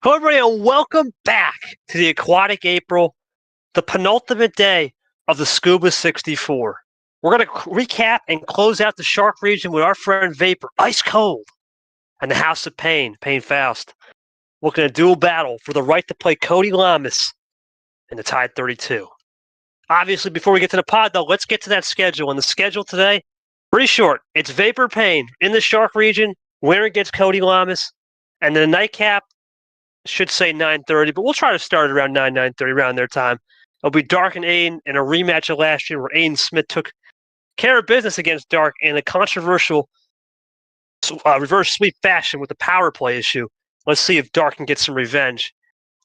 Hello, everybody, and welcome back to the Aquatic April, the penultimate day of the SCUBA 64. We're going to recap and close out the Shark region with our friend Vapor, ice cold, and the House of Payne, Payne Faust, looking at a dual battle for the right to play Cody Llamas in the Tide 32. Obviously, before we get to the pod, though, let's get to that schedule. And the schedule today, pretty short. It's Vapor Payne in the Shark region. Winner gets Cody Llamas. And then the nightcap, should say 9:30, but we'll try to start around 9:30 around their time. It'll be Dark and Aiden in a rematch of last year where Aiden Smith took care of business against Dark in a controversial reverse sweep fashion with the power play issue. Let's see if Dark can get some revenge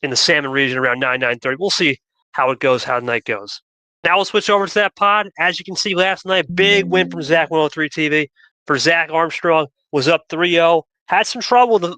in the Salmon region around 9:30. We'll see how it goes, how the night goes. Now we'll switch over to that pod. As you can see last night, big win from Zach 103 TV. For Zach Armstrong, was up 3-0. Had some trouble the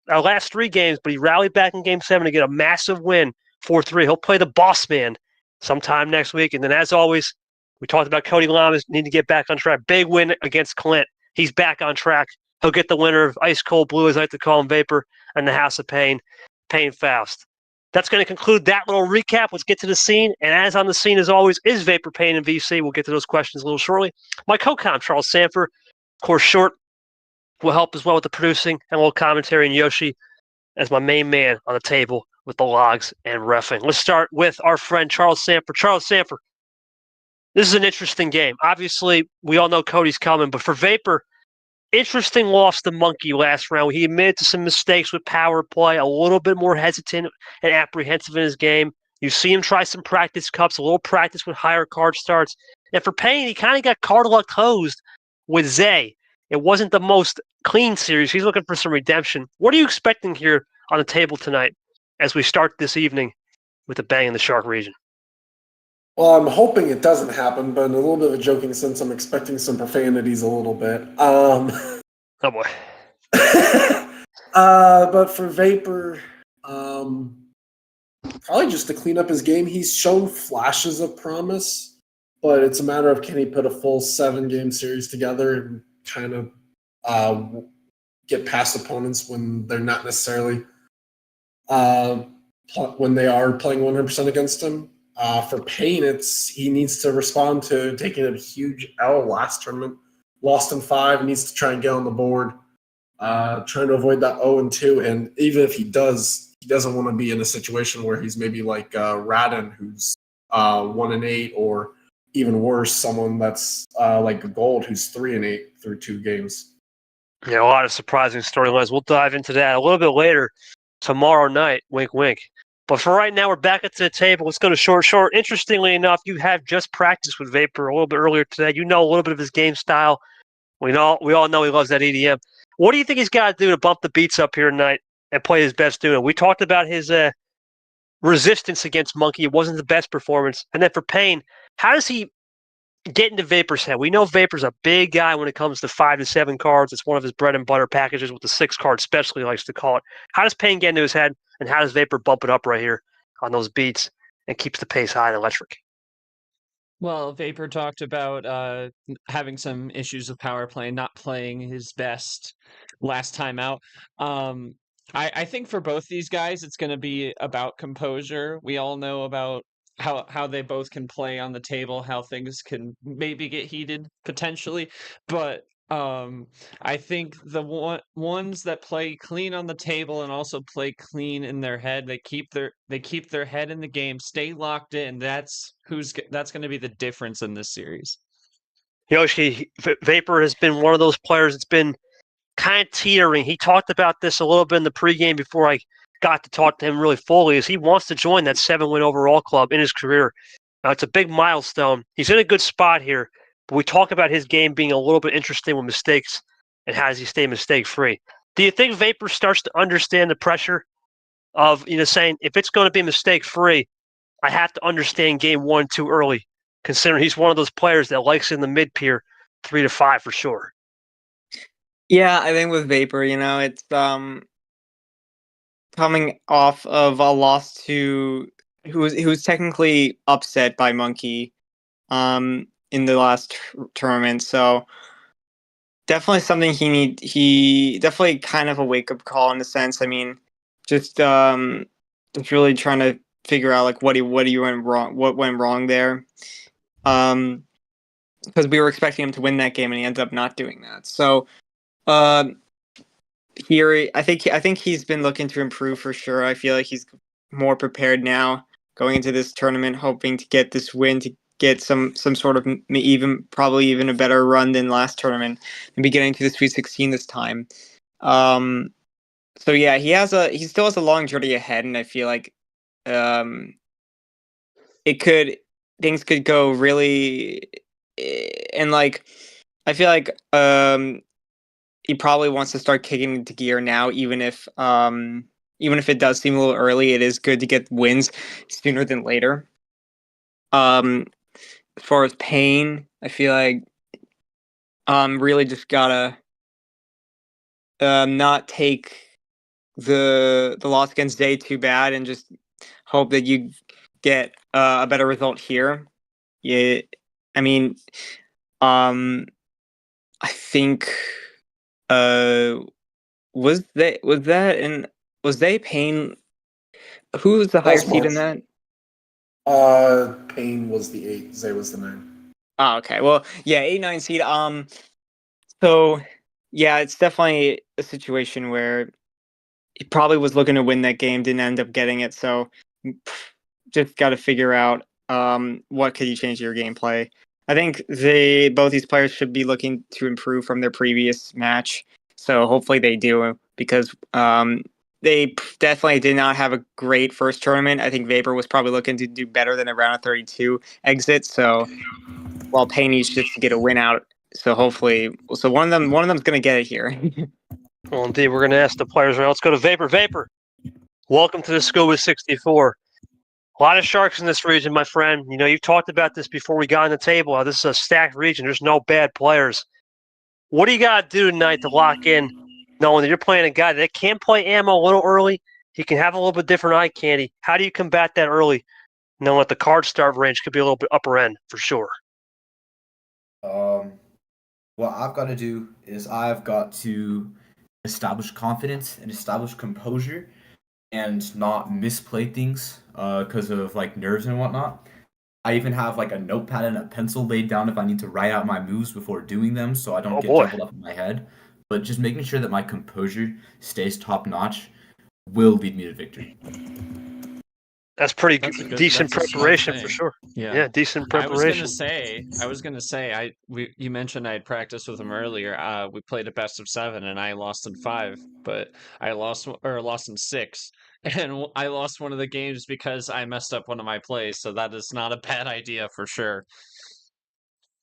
last three games, but he rallied back in Game 7 to get a massive win, 4-3. He'll play the boss man sometime next week. And then, as always, we talked about Cody Llamas need to get back on track. Big win against Clint. He's back on track. He'll get the winner of Ice Cold Blue, as I like to call him, Vapor, and the House of Payne, Payne Faust. That's going to conclude that little recap. Let's get to the scene. And as on the scene, as always, is Vapor Payne and VC. We'll get to those questions a little shortly. My co-com, Charles Sanford, of course, Short, will help as well with the producing and a little commentary, and Yoshi as my main man on the table with the logs and reffing. Let's start with our friend Charles Sanford. Charles Sanford, this is an interesting game. Obviously, we all know Cody's coming, but for Vapor, interesting loss to Monkey last round. He admitted to some mistakes with power play, a little bit more hesitant and apprehensive in his game. You see him try some practice cups, a little practice with higher card starts. And for Payne, he kind of got card luck hosed with Zay. It wasn't the most clean series. He's looking for some redemption. What are you expecting here on the table tonight as we start this evening with a bang in the Shark region? Well, I'm hoping it doesn't happen, but in a little bit of a joking sense, I'm expecting some profanities a little bit. Oh, boy. But for Vapor, probably just to clean up his game. He's shown flashes of promise, but it's a matter of can he put a full 7-game series together and kind of get past opponents when they're not necessarily when they are playing 100% against him. For Payne, he needs to respond to taking a huge L last tournament. Lost in 5, needs to try and get on the board, trying to avoid that 0-2. And even if he does, he doesn't want to be in a situation where he's maybe like Radin, who's 1-8, or even worse, someone that's like Gold, who's 3-8 through 2 games. Yeah, a lot of surprising storylines. We'll dive into that a little bit later tomorrow night. Wink, wink. But for right now, we're back at the table. Let's go to Short. Interestingly enough, you have just practiced with Vapor a little bit earlier today. You know a little bit of his game style. We all know he loves that EDM. What do you think he's got to do to bump the beats up here tonight and play his best doing it? We talked about his resistance against Monkey. It wasn't the best performance. And then for Payne, how does he get into Vapor's head? We know Vapor's a big guy when it comes to 5 to 7 cards. It's one of his bread and butter packages with the 6 card special, he likes to call it. How does Payne get into his head, and how does Vapor bump it up right here on those beats and keeps the pace high and electric? Well, Vapor talked about having some issues with power play, not playing his best last time out. I think for both these guys, it's going to be about composure. We all know about how they both can play on the table, how things can maybe get heated potentially, but I think the ones that play clean on the table and also play clean in their head, they keep their head in the game, stay locked in. That's going to be the difference in this series. Yoshi, Vapor has been one of those players that's been kind of teetering. He talked about this a little bit in the pregame before I got to talk to him really fully, is he wants to join that 7-win overall club in his career. It's a big milestone. He's in a good spot here, but we talk about his game being a little bit interesting with mistakes and how does he stay mistake-free. Do you think Vapor starts to understand the pressure of saying, if it's going to be mistake-free, I have to understand game 1 too early, considering he's one of those players that likes in the mid-tier 3 to 5 for sure? Yeah, I think with Vapor, it's coming off of a loss to who was technically upset by Monkey in the last tournament. So definitely something he definitely kind of a wake-up call in a sense. I mean, just really trying to figure out like what went wrong there. Because we were expecting him to win that game and he ended up not doing that. So here I think he's been looking to improve for sure. I feel like he's more prepared now going into this tournament, hoping to get this win, to get some sort of probably even a better run than last tournament and be getting to the Sweet 16 this time. So yeah, he still has a long journey ahead, and I feel like things could go really, and like I feel like he probably wants to start kicking into gear now, even if it does seem a little early. It is good to get wins sooner than later. As far as Payne, I feel like really just gotta not take the loss against Day too bad, and just hope that you get a better result here. Yeah, I mean, I think was they Payne? Who was the higher seed in that? Payne was the 8, Zay was the 9. Oh, okay. Well, yeah, 8-9 seed. So yeah, it's definitely a situation where he probably was looking to win that game, didn't end up getting it. So just got to figure out what could you change to your gameplay. I think both these players should be looking to improve from their previous match. So hopefully they do, because they definitely did not have a great first tournament. I think Vapor was probably looking to do better than a round of 32 exit. So while Payne needs just to get a win out, so hopefully, one of them's gonna get it here. Well, indeed, we're going to ask the players right. Let's go to Vapor. Vapor, welcome to the SCUBA 64. A lot of sharks in this region, my friend. You know, you've talked about this before we got on the table. How this is a stacked region. There's no bad players. What do you got to do tonight to lock in, knowing that you're playing a guy that can play ammo a little early? He can have a little bit different eye candy. How do you combat that early, knowing that the card start range could be a little bit upper end for sure? What I've got to do is I've got to establish confidence and establish composure and not misplay things because of like nerves and whatnot. I even have like a notepad and a pencil laid down if I need to write out my moves before doing them, so I don't get jumbled up in my head. But just making sure that my composure stays top notch will lead me to victory. That's pretty decent preparation for sure. Yeah, decent preparation. I was gonna say, you mentioned I had practiced with him earlier. We played a best of 7, and I lost in 5, but I lost in 6, and I lost one of the games because I messed up one of my plays. So that is not a bad idea for sure.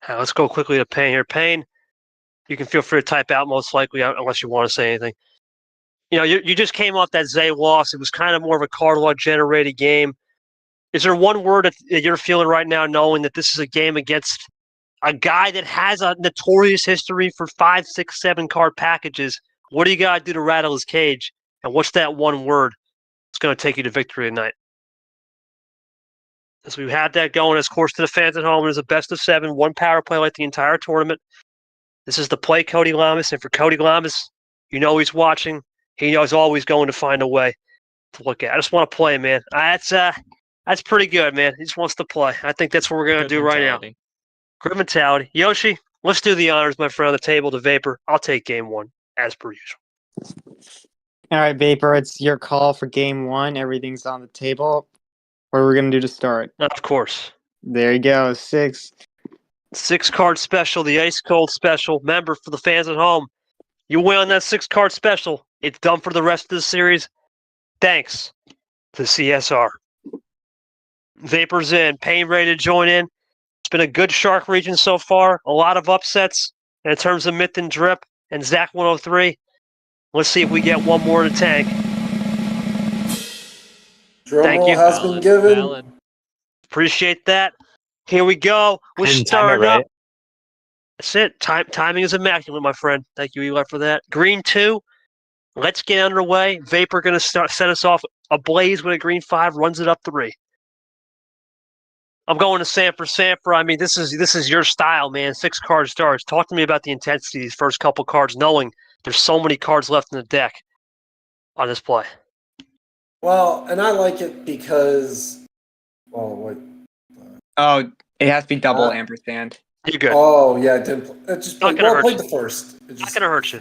Let's go quickly to Payne here. Payne, you can feel free to type out most likely, unless you want to say anything. You know, you just came off that Zay loss. It was kind of more of a card law generated game. Is there one word that you're feeling right now, knowing that this is a game against a guy that has a notorious history for 5, 6, 7 card packages? What do you got to do to rattle his cage? And what's that one word that's going to take you to victory tonight? As we've had that going, as course to the fans at home, there's a best of 7, 1 power play like the entire tournament. This is the play Cody Llamas, and for Cody Llamas, you know he's watching. He knows always going to find a way to look at. I just want to play, man. That's pretty good, man. He just wants to play. I think that's what we're going to do right now. Good mentality. Yoshi, let's do the honors, my friend, on the table to Vapor. I'll take game 1, as per usual. All right, Vapor, it's your call for game 1. Everything's on the table. What are we going to do to start? Of course. There you go, 6. 6 card special, the ice cold special. Remember, for the fans at home, you win on that 6 card special. It's done for the rest of the series. Thanks to CSR. Vapor's in. Payne ready to join in. It's been a good shark region so far. A lot of upsets. And in terms of Myth and Drip and Zach 103, let's see if we get one more in the tank. Thank you. Has been given. Valid. Appreciate that. Here we go. We're starting up. That's it. Timing is immaculate, my friend. Thank you, Eli, for that. Green 2. Let's get underway. Vapor going to set us off ablaze with a green 5. Runs it up 3. I'm going to Sanford. I mean, this is your style, man. 6 card starts. Talk to me about the intensity of these first couple cards, knowing there's so many cards left in the deck on this play. Well, and I like it because, well, what? Oh, it has to be double Uh, ampersand. You're good. Oh yeah, it didn't. It just Not played. gonna Well, it hurt played you. the first. It Not just, gonna hurt you.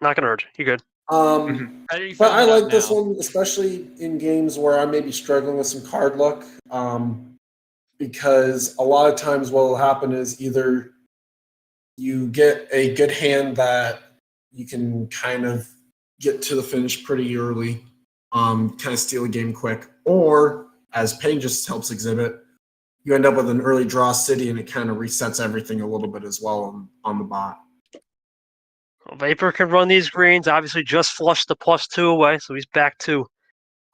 Not gonna hurt you. You're good. How are you But feeling I about like this now? one, especially in games where I may be struggling with some card luck. Because a lot of times what will happen is either you get a good hand that you can kind of get to the finish pretty early, kind of steal a game quick, or as Payne just helps exhibit, you end up with an early draw city and it kind of resets everything a little bit as well on the bot. Vapor can run these greens. Obviously, just flushed the +2 away, so he's back to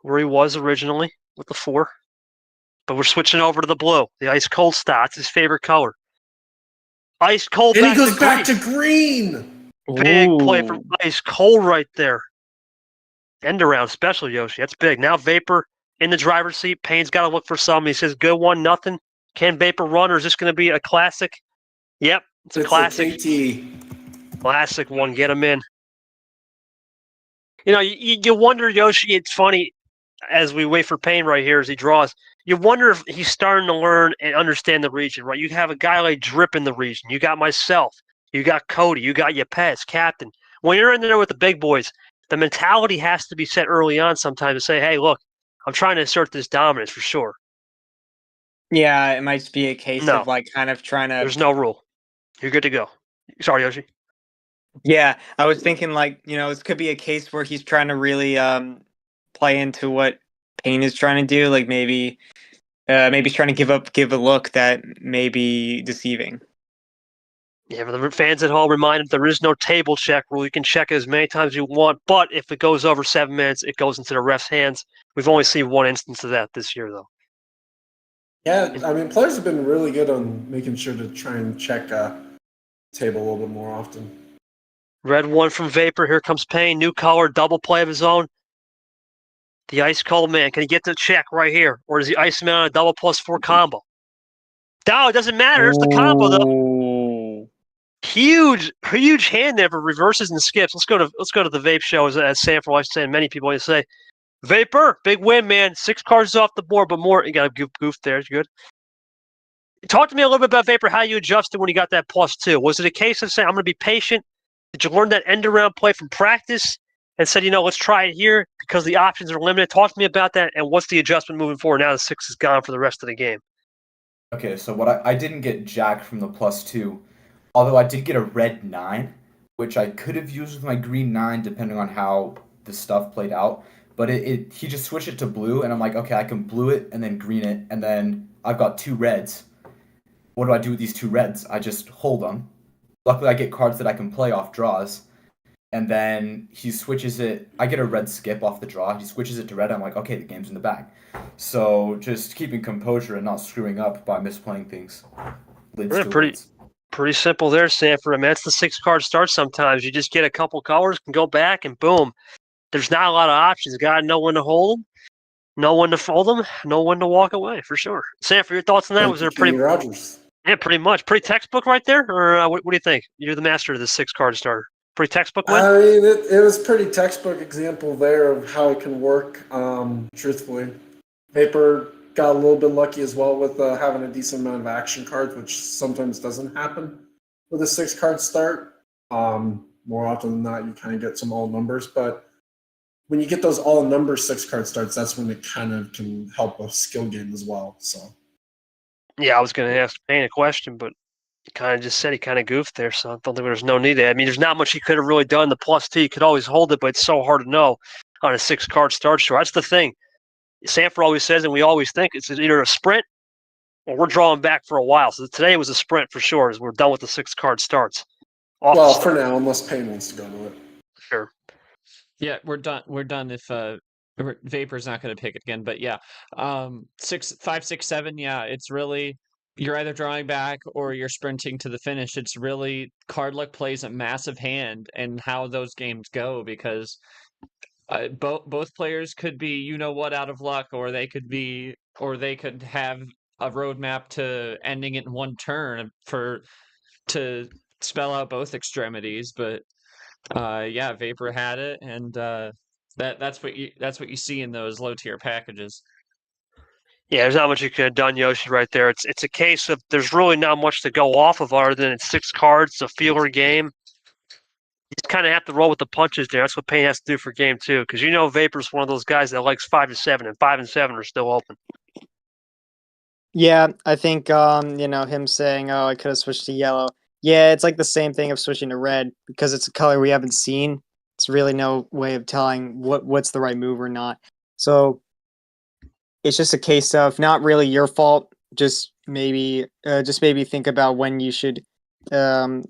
where he was originally with the 4. But we're switching over to the blue, the ice cold style. It's his favorite color. Ice cold. And he back goes to back green. to green. Big play from Ooh. ice cold right there. End around special, Yoshi. That's big. Now Vapor in the driver's seat. Payne's got to look for some. He says, "Good 1-0. Can Vapor run, or is this going to be a classic?" Yep, it's a classic. A KT. Classic one. Get him in. You know, you wonder, Yoshi. It's funny as we wait for Payne right here as he draws. You wonder if he's starting to learn and understand the region, right? You have a guy like Drip in the region. You got myself. You got Cody. You got your pets, Captain. When you're in there with the big boys, the mentality has to be set early on sometimes to say, hey, look, I'm trying to assert this dominance for sure. Yeah, it might be a case No, of like kind of trying to. there's no rule. You're good to go. Sorry, Yoshi. Yeah, I was thinking like, this could be a case where he's trying to really play into what Payne is trying to do, like maybe he's trying to give a look that may be deceiving. Yeah, for the fans at home, remind them there is no table check rule. You can check it as many times as you want, but if it goes over 7 minutes, it goes into the ref's hands. We've only seen one instance of that this year, though. Yeah, I mean, players have been really good on making sure to try and check table a little bit more often. Red 1 from Vapor. Here comes Payne. New color, double play of his own. The ice cold man. Can he get the check right here? Or does he ice him out on a double +4 combo? No, it doesn't matter. There's the combo, though. Ooh. Huge hand there for reverses and skips. Let's go to the Vape show, as Sanford likes to say, and many people always say. Vapor, big win, man. 6 cards off the board, but more. You got a goof there. It's good. Talk to me a little bit about Vapor, how you adjusted when you got that +2. Was it a case of saying, I'm going to be patient? Did you learn that end-around play from practice and said, let's try it here because the options are limited? Talk to me about that, and what's the adjustment moving forward now the 6 is gone for the rest of the game? Okay, so what I didn't get jack from the +2, although I did get a red 9, which I could have used with my green 9 depending on how the stuff played out. But he just switched it to blue, and I'm like, okay, I can blue it and then green it, and then I've got 2 reds. What do I do with these 2 reds? I just hold them. Luckily, I get cards that I can play off draws. And then he switches it. I get a red skip off the draw. He switches it to red. I'm like, okay, the game's in the bag. So just keeping composure and not screwing up by misplaying things. Pretty simple there, Sanford. I mean, that's the 6-card start sometimes. You just get a couple colors, can go back, and boom. There's not a lot of options. You got to know when to hold them, know when to fold them, know when to walk away, for sure. Sanford, your thoughts on that? Was there pretty Rogers? Yeah, pretty much. Pretty textbook right there? Or what do you think? You're the master of the 6-card starter. Pretty textbook win? I mean, it was pretty textbook example there of how it can work, truthfully. Vapor got a little bit lucky as well with having a decent amount of action cards, which sometimes doesn't happen with a 6-card start. More often than not, you kind of get some all numbers, but when you get those all number 6-card starts, that's when it kind of can help a skill game as well. So, yeah, I was going to ask Payne a question, but he kind of just said he kind of goofed there, so I don't think there's no need to. I mean, there's not much he could have really done. The +2, you could always hold it, but it's so hard to know on a 6-card start. Sure, that's the thing. Sanford always says, and we always think it's either a sprint or we're drawing back for a while. So today was a sprint for sure, as we're done with the 6-card starts. For now, unless Payne wants to go to it. Sure. Yeah, we're done. We're done if Vapor's not going to pick it again. But yeah, 6, 5, 6, 7. Yeah, it's really you're either drawing back or you're sprinting to the finish. It's really card luck plays a massive hand in how those games go because both players could be out of luck, or they could have a roadmap to ending it in one turn to spell out both extremities. But yeah, Vapor had it, and That's what you see in those low tier packages. Yeah, there's not much you could have done, Yoshi, right there. It's a case of there's really not much to go off of other than it's 6 cards, it's a feeler game. You just kind of have to roll with the punches there. That's what Payne has to do for game 2, because Vapor's one of those guys that likes 5 to 7, and 5 and 7 are still open. Yeah, I think him saying, "Oh, I could have switched to yellow." Yeah, it's like the same thing of switching to red because it's a color we haven't seen. It's really no way of telling what's the right move or not. So it's just a case of not really your fault. Just maybe think about when you should make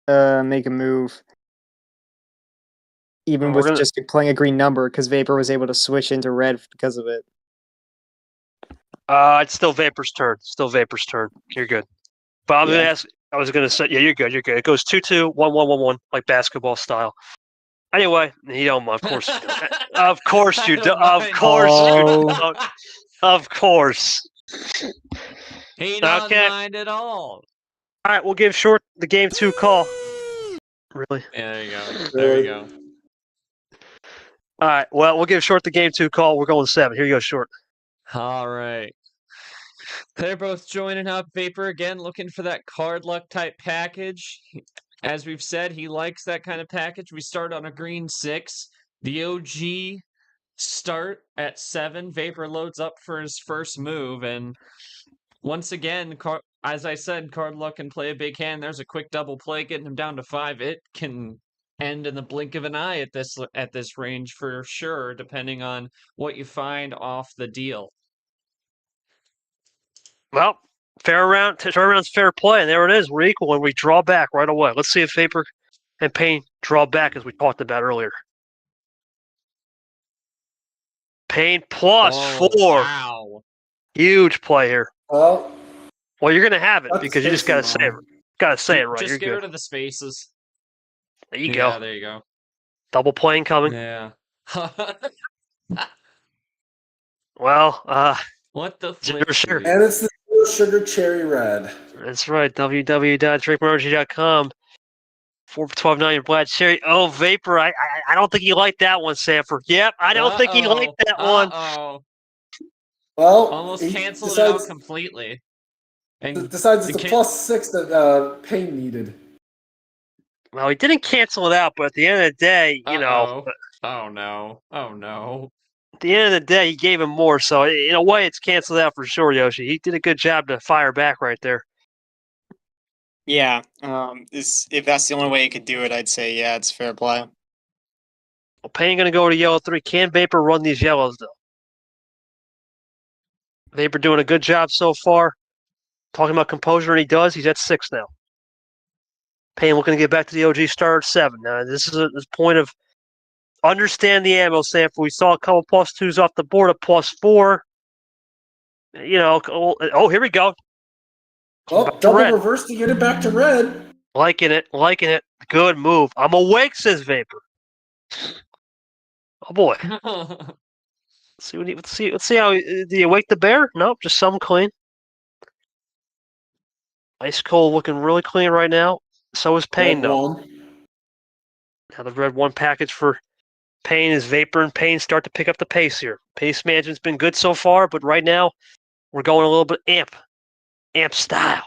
a move, even with just playing a green number, because Vapor was able to switch into red because of it. It's still Vapor's turn. You're good. But I'm gonna ask. I was gonna say, yeah, you're good. It goes 2-2, 1-1-1-1, like basketball style. Anyway, you don't. Of course, of course you do. Of course you don't. Of course. He doesn't mind at all. All right, we'll give Short the game 2 call. Really? Yeah, there you go. There we go. All right. Well, we'll give Short the game 2 call. We're going 7. Here you go, Short. All right. They're both joining up. Vapor again, looking for that card luck type package. As we've said, he likes that kind of package. We start on a green 6. The OG start at 7. Vapor loads up for his first move, and once again, as I said, card luck can play a big hand. There's a quick double play getting him down to 5. It can end in the blink of an eye at this range for sure, depending on what you find off the deal. Well, turnaround's fair play, and there it is. We're equal, and we draw back right away. Let's see if Vapor and Payne draw back, as we talked about earlier. Payne plus 4. Wow. Huge play here. Well, you're going to have it because you just got to say it. Got to say it right. Just you're get good. rid of the spaces. There you go. There you go. Double playing coming. Yeah. Well, what the zero sugar. And it's the sugar cherry red. That's right. www.drinkmonergy.com. 4 for $12.9 your black cherry. Oh, Vapor. I don't think you like that one, Sanford. Yep, I don't think you like that one. Well, almost canceled it out completely. And decides it's a +6 that Payne needed. Well, he didn't cancel it out, but at the end of the day, Oh no. Oh no. At the end of the day, he gave him more. So in a way, it's canceled out for sure, Yoshi. He did a good job to fire back right there. Yeah. If that's the only way you could do it, I'd say yeah, it's fair play. Well, Payne going to go to yellow 3. Can Vapor run these yellows though? Vapor doing a good job so far. Talking about composure, and he does. He's at 6 now. Payne looking to get back to the OG start at 7. Now, this is a point of understand the ammo sample. We saw a couple +2s off the board, a +4. Here we go. Well, double reverse to get it back to red. Liking it. Good move. I'm awake, says Vapor. Oh boy. Let's see how do you wake the bear? Nope, just some clean. Ice cold looking really clean right now. So is Payne though. Now the red 1 package for Payne is Vapor, and Payne start to pick up the pace here. Pace management's been good so far, but right now we're going a little bit amp style.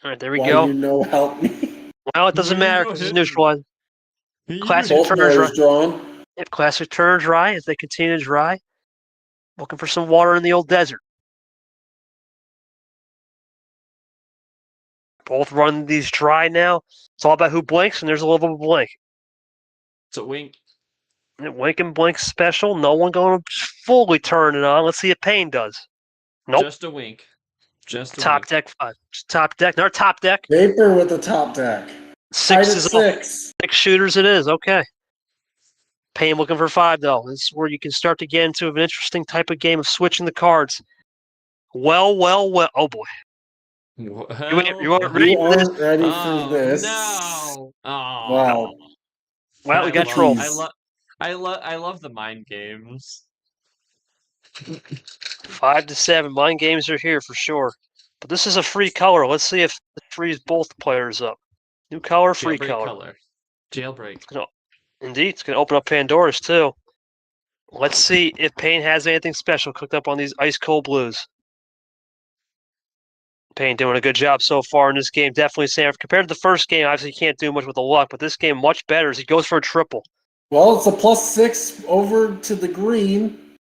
All right, there we go. Help me. Well, it doesn't matter because it's neutralized. Classic turns dry. If classic turns dry as they continue to dry. Looking for some water in the old desert. Both run these dry now. It's all about who blinks, and there's a little blink. It's a wink. Wink and blink special. No one going to fully turn it on. Let's see if Payne does. Nope. Just a wink. Top deck 5. Top deck. Our top deck. Vapor with the top deck. 6 is 6 shooters it is. Okay. Payne looking for 5 though. This is where you can start to get into an interesting type of game of switching the cards. Well. Oh boy. You aren't ready for this? Ready for this. No. Oh, wow. Well, we got trolls. I love the mind games. 5 to 7. Mind games are here for sure. But this is a free color. Let's see if it frees both players up. New color, free Jailbreak color. color. Jailbreak. Indeed, it's going to open up Pandora's too. Let's see if Payne has anything special cooked up on these ice cold blues. Payne doing a good job so far in this game. Definitely, Sam. Compared to the first game, obviously he can't do much with the luck, but this game much better as he goes for a triple. Well, it's a +6 over to the green.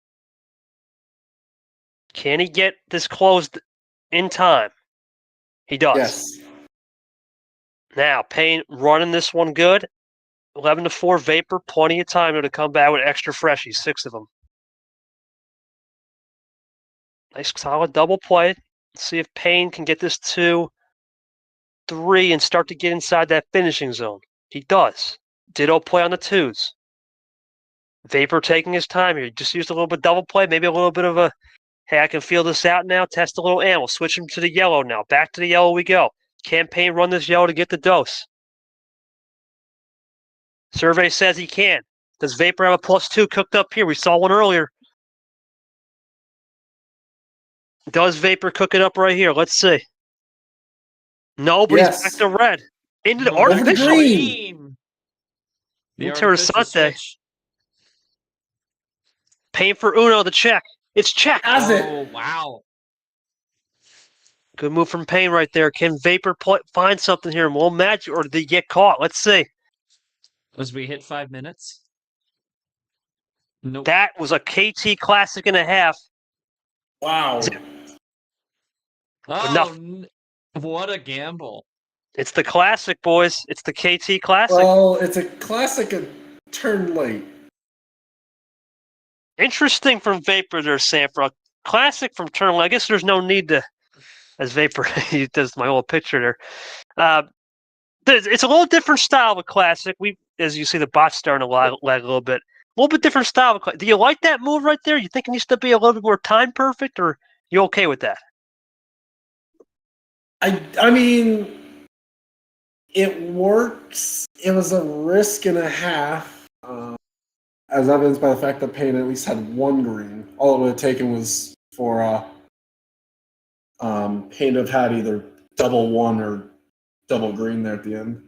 Can he get this closed in time? He does. Yes. Now, Payne running this one good. 11-4 Vapor, plenty of time to come back with extra freshies, 6 of them. Nice solid double play. Let's see if Payne can get this 2-3 and start to get inside that finishing zone. He does. Ditto play on the 2s. Vapor taking his time here. Just used a little bit of double play, maybe a little bit of a, hey, I can feel this out now. Test a little ammo. Switch him to the yellow now. Back to the yellow we go. Can Payne run this yellow to get the dose? Survey says he can. Does Vapor have a +2 cooked up here? We saw one earlier. Does Vapor cook it up right here? Let's see. No, but Yes. he's back to red. Into the Over the artificial. green. The Interessante. artificial switch. Payne for Uno, the check. It's check. Has it. Oh, wow. Good move from Payne right there. Can Vapor find something here? Will magic, or did he get caught? Let's see. Was we hit 5 minutes? Nope. That was a KT Classic and a half. Wow. Oh, enough. What a gamble. It's the Classic, boys. It's the KT Classic. Well, it's a classic a turn late. Interesting from Vapor there, Sanford. Classic from turn late. I guess there's no need to, as Vapor, he does my old picture there. It's a little different style of a Classic. As you see, the bot's starting to lag a little bit. A little bit different style of a Classic. Do you like that move right there? You think it needs to be a little bit more time perfect, or you okay with that? I mean, it works. It was a risk and a half, as evidenced by the fact that Payne at least had 1 green. All it would have taken was for Payne to have had either double 1 or double green there at the end.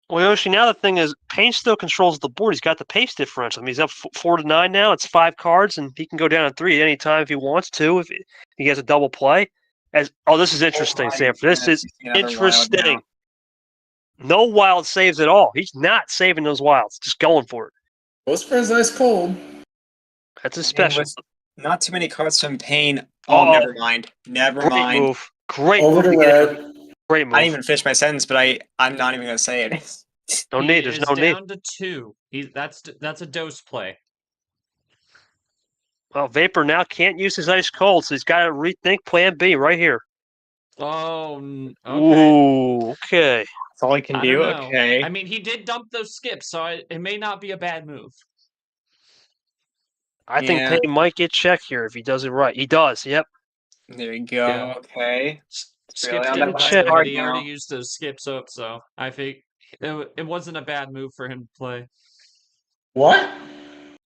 Well, Yoshi, now the thing is, Payne still controls the board. He's got the pace differential. I mean, he's up 4-9 now. It's 5 cards, and he can go down to 3 at any time if he wants to, if he has a double play. This is interesting, Sanford. This is interesting. No wild saves at all. He's not saving those wilds. Just going for it. Goes for his ice cold. That's a special. Not too many cards from Payne. Oh, never mind. Never Great mind. move. Great Over move. to red. Great move. I didn't even finish my sentence, but I'm not even going to say it. No need. There's no need. Down to 2. That's a dose play. Well, Vapor now can't use his ice cold, so he's got to rethink Plan B right here. Oh, okay. Ooh, okay. That's all he can I do? don't know. Okay. I mean, he did dump those skips, so it may not be a bad move. I think Payne might get checked here if he does it right. He does, yep. There you go. Yeah. Okay. Skips Really? didn't check. check, but he Now. already used those skips up, so I think it wasn't a bad move for him to play. What?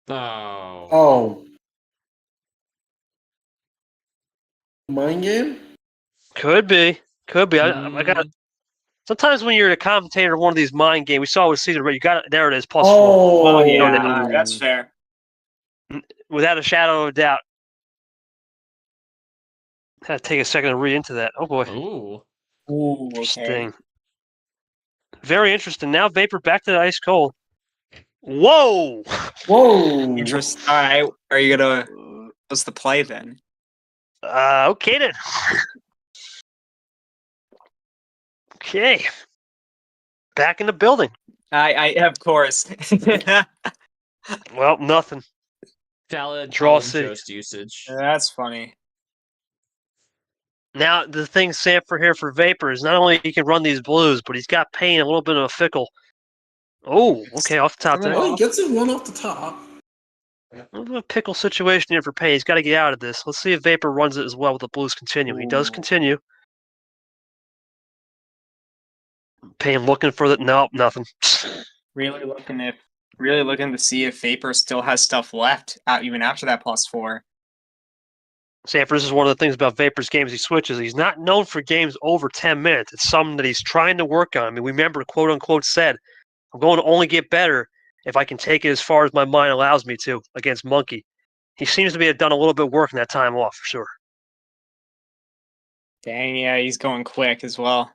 Oh. Oh. Mind game? Could be. I got. Sometimes when you're a commentator of one of these mind games, we saw with Caesar, but you got it. There it is. +4. Oh, Oh, yeah. That's fair. Without a shadow of a doubt. Had to take a second to read into that. Oh boy. Ooh. Ooh, okay. Interesting. Very interesting. Now Vapor back to the ice cold. Whoa! Whoa. Interesting. All right. Are you going to... What's the play then? Okay then. Okay. Back in the building. I of course. Well, nothing. Valid Draw Draw city. Ghost usage. That's funny. Now, the thing, Sanford, here for Vapor is not only he can run these blues, but he's got Payne a little bit of a fickle. Oh, okay, off the top there. Oh, he gets it 1 off the top. A little bit of a pickle situation here for Payne. He's got to get out of this. Let's see if Vapor runs it as well with the blues continue. He does continue. Payne looking for the... Nope, nothing. Really looking to see if Vapor still has stuff left, even after that +4. Sanford, this is one of the things about Vapor's games he switches. He's not known for games over 10 minutes. It's something that he's trying to work on. I mean, we remember, quote unquote, said, I'm going to only get better if I can take it as far as my mind allows me to against Monkey. He seems to be have done a little bit of work in that time off, for sure. Dang, yeah, he's going quick as well.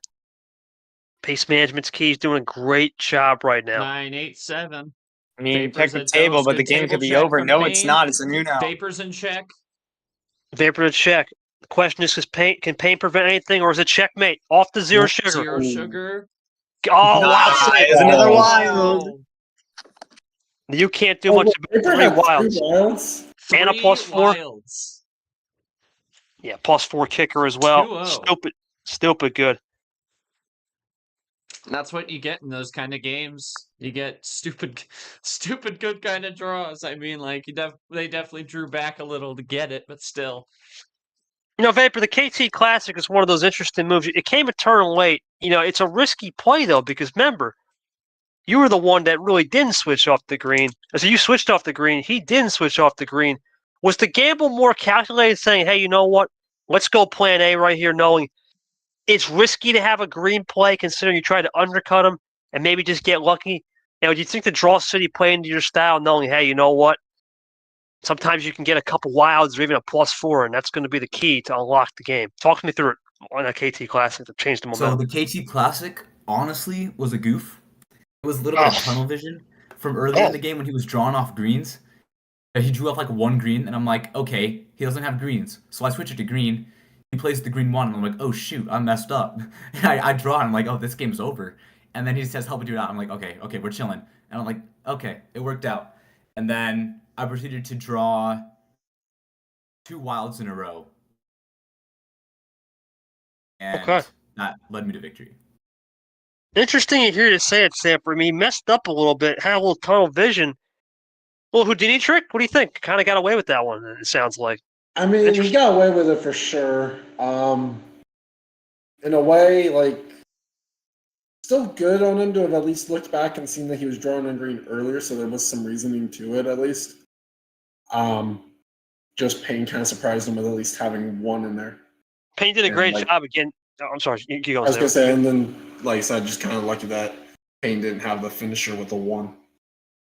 Pace management's key. He's doing a great job right now. 9-8-7. I mean, Vapor's check the at table, dose. but the Good game table could be check over. from No, it's Payne. not. It's a new now. Vapor's in check. Vapor to check. The question is, can Payne prevent anything, or is it checkmate? Off the zero sugar. Zero sugar. Oh, wow. Nice. Another wild. You can't do much about Vapor 3 had wilds. 3 wilds. And a Three +4. wilds. Yeah, +4 kicker as well. 2-0. Stupid good. That's what you get in those kind of games. You get stupid good kind of draws. I mean, like they definitely drew back a little to get it, but still. You know, Vapor, the KT Classic is one of those interesting moves. It came a turn late. You know, it's a risky play, though, because remember, you were the one that really didn't switch off the green. So you switched off the green. He didn't switch off the green. Was the gamble more calculated, saying, hey, you know what? Let's go plan A right here, knowing it's risky to have a green play, considering you tried to undercut him and maybe just get lucky? You know, do you think the Draw City play into your style, knowing, hey, you know what? Sometimes you can get a couple wilds or even a +4, and that's going to be the key to unlock the game. Talk me through it on a KT Classic to change the So momentum. the KT Classic, honestly, was a goof. It was a little bit of tunnel vision from earlier in the game when he was drawing off greens. He drew up like 1 green, and I'm like, okay, he doesn't have greens. So I switch it to green. He plays the green 1, and I'm like, oh shoot, I messed up. And I draw, and I'm like, oh, this game's over. And then he says, help me do it out. I'm like, okay, we're chilling. And I'm like, okay, it worked out. And then I proceeded to draw 2 wilds in a row. And that led me to victory. Interesting to hear you say it, Samper. I mean, he messed up a little bit, had a little tunnel vision. Little Houdini trick? What do you think? Kind of got away with that one, it sounds like. I mean, he got away with it for sure. In a way, like, still good on him to have at least looked back and seen that he was drawing on green earlier, so there was some reasoning to it, at least. Just Payne kind of surprised him with at least having 1 in there. Payne did a great job again. Oh, I'm sorry, you go. I was going to say, and then, like I said, just kind of lucky that Payne didn't have the finisher with the 1.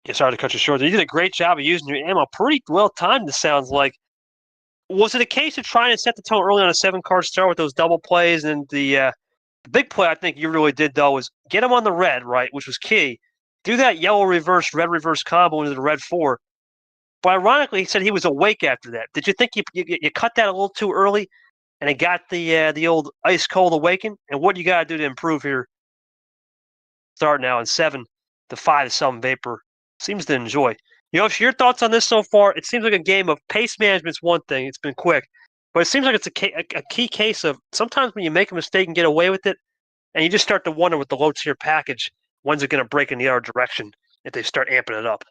Yeah, sorry to cut you short. You did a great job of using your ammo. Pretty well timed, it sounds like. Was it a case of trying to set the tone early on a 7-card start with those double plays? And the big play I think you really did, though, was get him on the red, right, which was key. Do that yellow reverse, red reverse combo into the red 4. But ironically, he said he was awake after that. Did you think you cut that a little too early and it got the old ice cold awaken? And what you got to do to improve here? Start now in 7 to 5 some Vapor seems to enjoy. Yosh, your thoughts on this so far? It seems like a game of pace management's one thing. It's been quick. But it seems like it's a key case of sometimes when you make a mistake and get away with it, and you just start to wonder with the low-tier package, when's it going to break in the other direction if they start amping it up?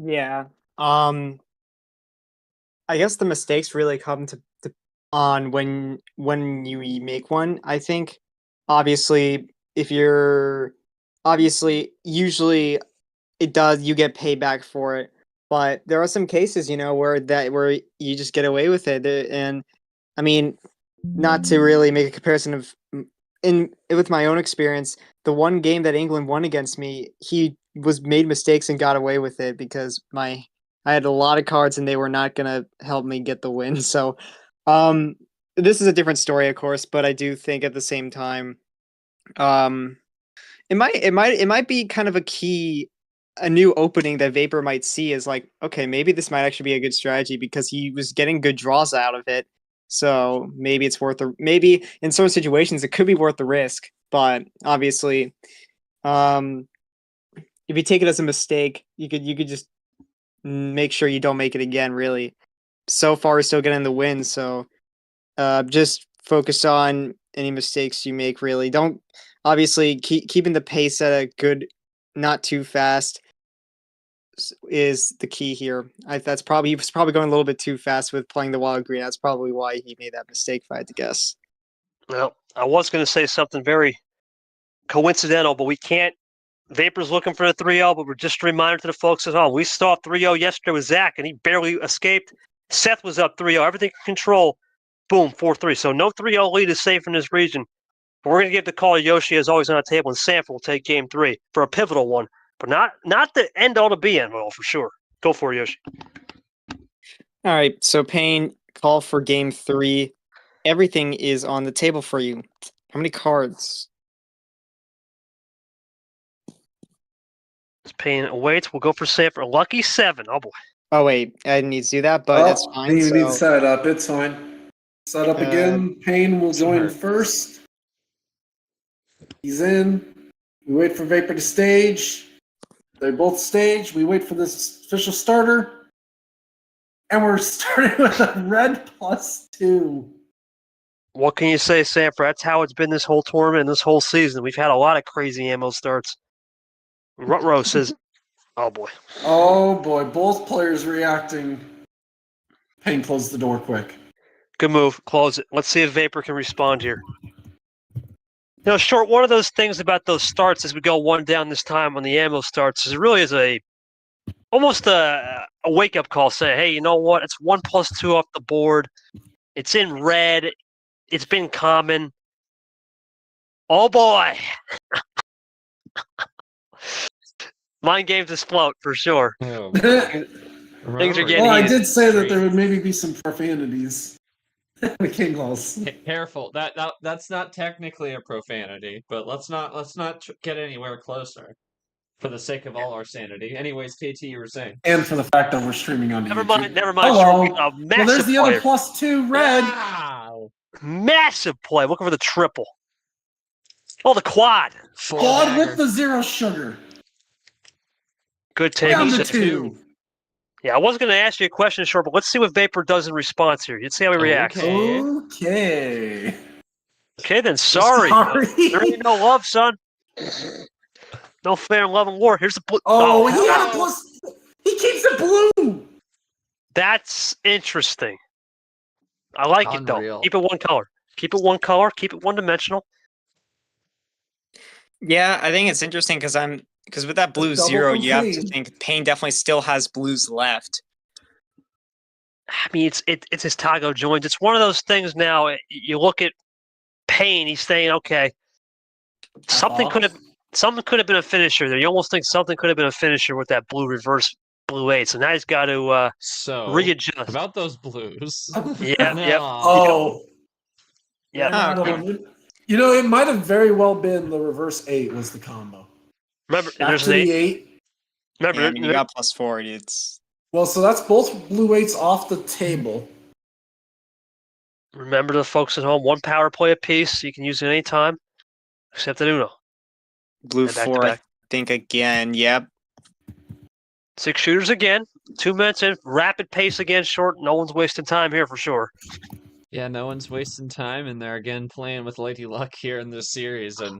Yeah. I guess the mistakes really come on when you make one. I think obviously usually it does, you get payback for it, but there are some cases, where you just get away with it. And I mean, not to really make a comparison with my own experience, the one game that England won against me, he made mistakes and got away with it because I had a lot of cards and they were not gonna help me get the win. So this is a different story, of course, but I do think at the same time, it might be kind of a new opening that Vapor might see is like, okay, maybe this might actually be a good strategy because he was getting good draws out of it. So maybe it's maybe in some situations it could be worth the risk, but obviously, if you take it as a mistake, you could just make sure you don't make it again. Really, so far we're still getting the win. So just focus on any mistakes you make. Really, don't obviously keeping the pace at a good, not too fast, is the key here. He was probably going a little bit too fast with playing the wild green. That's probably why he made that mistake, if I had to guess. Well, I was going to say something very coincidental, but we can't. Vapor's looking for the 3-0, but we're just a reminder to the folks at home. We saw 3-0 yesterday with Zach, and he barely escaped Seth was up 3-0. Everything in control. Boom, 4-3. So no 3-0 lead is safe in this region. But we're going to give the call to Yoshi as always on the table, and Sanford will take game 3 for a pivotal one. But not the end all to be end all for sure. Go for it, Yoshi. All right, so Payne, call for game 3. Everything is on the table for you. How many cards? Payne awaits. We'll go for Sanford. Lucky 7. Oh boy. Oh wait, I didn't need to do that, but that's fine. You need to So, set it up. It's fine. Set up again. Payne will join first. He's in. We wait for Vapor to stage. They both stage. We wait for this official starter. And we're starting with a red +2. What can you say, Sanford? That's how it's been this whole tournament and this whole season. We've had a lot of crazy ammo starts. Rutrow says, oh boy. Oh boy, both players reacting. Payne closed the door quick. Good move. Close it. Let's see if Vapor can respond here. You know, Short, one of those things about those starts as we go one down this time when the ammo starts is it really is almost a wake-up call. Say, hey, you know what? It's 1+2 off the board. It's in red. It's been common. Oh boy. Mind games is float for sure. Oh, Things are getting Well, I heated. did say that there would maybe be some profanities. The King Laws. Careful. That's not technically a profanity, but let's not get anywhere closer, for the sake of all our sanity. Anyways, KT, you were saying. And for the fact that we're streaming on Never YouTube. mind. Hello. Short. A massive Well, there's the player. other +2 red. Wow. Massive play. Looking for the triple. Oh, the quad. Quad with the 0 sugar. Good take. Down He to said, 2. yeah, I was going to ask you a question, Short, but let's see what Vapor does in response here. Let's see how he reacts. Okay. Okay. Okay, then. Sorry. There ain't no love, son. No fair and love and war. Here's the blue. Oh, he had a hello. plus. He keeps it blue. That's interesting. I like it, though. Unreal. Keep it one color. Keep it one color. Keep it one-dimensional. yeah, I think it's interesting because with that blue double 0, from you have to Payne. think Payne definitely still has blues left. I mean, it's his Tago joins. It's one of those things now. You look at Payne. He's saying, okay, something could have been a finisher there. You almost think something could have been a finisher with that blue reverse blue 8. So now he's got to So readjust. about those blues. Yeah, No. yep. Oh. Yeah. Ah, okay. You know, it might have very well been the reverse 8 was the combo. Remember, Back there's to an the 8. 8. Remember, Yeah, I mean, you got +4. It's Well, so that's both blue 8s off the table. remember the folks at home. One power play apiece. You can use it any time, except at Uno. blue And back to 4, I back. think, again. Yep. 6 shooters again. 2 minutes in. Rapid pace again. Short. No one's wasting time here for sure. Yeah, no one's wasting time, and they're again playing with Lady Luck here in this series. And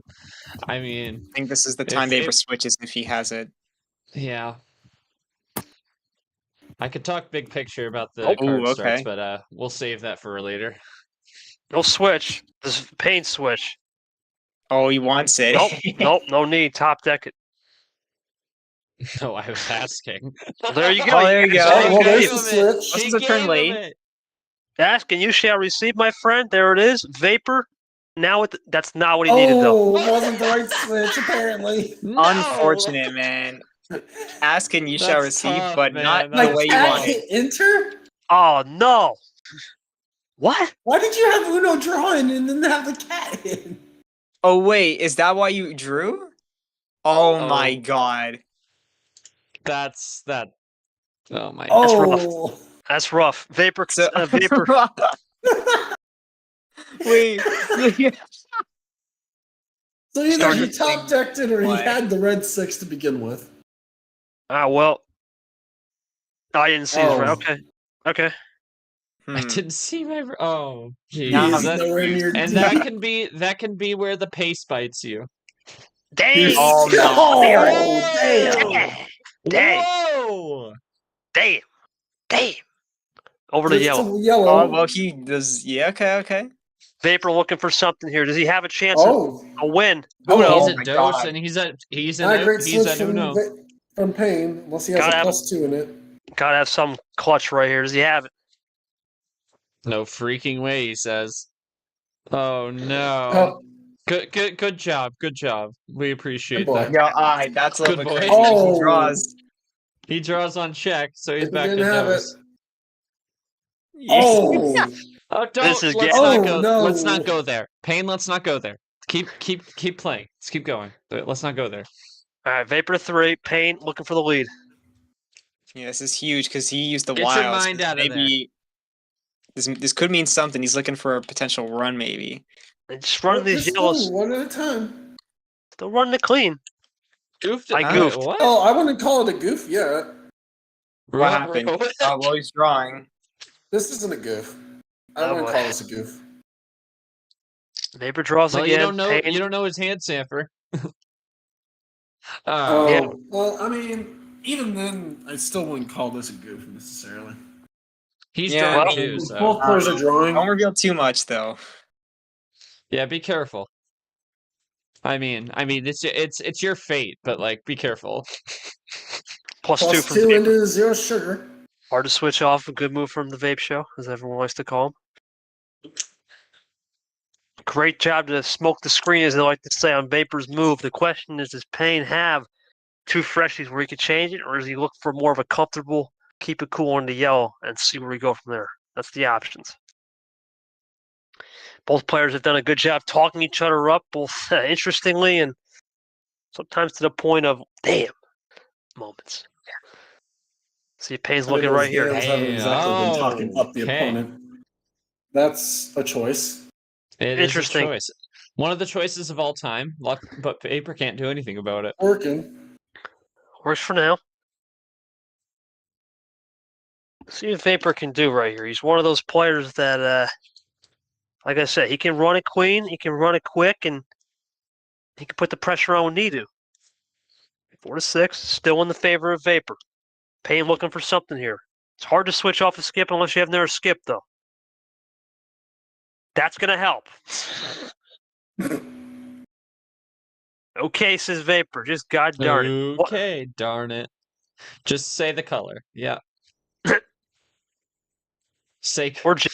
I mean, I think this is the If- time Vapor if- switches if he has it. yeah. I could talk big picture about the Oh, card starts, okay. but we'll save that for later. No switch. This is Payne switch. Oh, he wants it. Nope. No need. Top deck it. No, I was asking. There you go. Oh, there you go. Oh, well, Okay. there's the switch. This is a turn late. Ask and you shall receive, my friend. There it is. Vapor. Now that's not what he needed, though. Oh, it wasn't the right switch, apparently. Unfortunate, man. Ask and you shall That's receive, tough, but man. not the Like, way you cat want it. hit enter? Oh no. What? Why did you have Uno drawing and then have the cat in? Oh, wait. Is that why you drew? Oh, my Oh. God. That's that. Oh my. Oh. That's rough. Vapor. So, Vapor. wait. So either Started he top decked it or he play. had the red 6 to begin with. Ah, well. I didn't see his Oh. right. Okay. Okay. I Hmm. didn't see my. Oh, He Nah, jeez. is That- nowhere near and deep. that can be where the pace bites you. Dang. Oh, no. Oh, damn. Dang. Whoa! Damn. Damn. Over to Just yellow. a yellow. Oh, well, he does. Yeah, okay. Vapor looking for something here. Does he have a chance Oh. to win? Oh, Uno. He's Oh a my dose, God. and he's Not a an great he's switch an Uno. from Payne, unless he has Gotta a have- +2 in it. Gotta have some clutch right here. Does he have it? No freaking way, he says. Oh no. Oh, Good job. We appreciate Good boy. that. Yo, that's a little Good bit boy. crazy. Oh. He draws. He draws on check, so he's Paper back to didn't have it. nose. Oh. Oh, This don't. is Let's getting- not Oh, go. no. Let's not go there. Payne, let's not go there. Keep playing. Let's keep going. Let's not go there. All right, Vapor 3. Payne looking for the lead. Yeah, this is huge because he used the Get your wilds. mind out of there. Maybe this could mean something. He's looking for a potential run, maybe. And just running these Just yellows. one at a time. Still running it clean. Goofed. I Wait, goofed. What? Oh, I wouldn't call it a goof yet. What happened? Well, he's drawing. This isn't a goof. I Oh, wouldn't boy. call this a goof. Vapor draws Well, again. you don't know. Payne- You don't know his hand samper. Oh, Yeah. well, I mean, even then, I still wouldn't call this a goof necessarily. He's Yeah, drawing well- too. So Both players are drawing. Don't reveal too much, though. yeah, be careful. I mean, it's your fate, but like, be careful. +2 Plus from 2 Vapor. into 0 sugar. Hard to switch off. A good move from the Vape Show, as everyone likes to call him. Great job to smoke the screen, as they like to say, on Vapor's move. The question is, does Payne have 2 freshies where he can change it, or does he look for more of a comfortable, keep it cool on the yellow and see where we go from there? That's the options. Both players have done a good job talking each other up, both interestingly and sometimes to the point of, damn, moments. See, Payne's looking right here. Gales haven't exactly been talking up the Okay. opponent. That's a choice. It is a Interesting. choice. One of the choices of all time. But Vapor can't do anything about it. Working. Works for now. See what Vapor can do right here. He's one of those players that, like I said, he can run it clean, he can run it quick, and he can put the pressure on when need to. 4-6, still in the favor of Vapor. Payne looking for something here. It's hard to switch off a skip unless you have another skip, though. That's going to help. Okay, says Vapor. Just god darn it. What- Okay, darn it. Just say the color. Yeah. Say. Or G.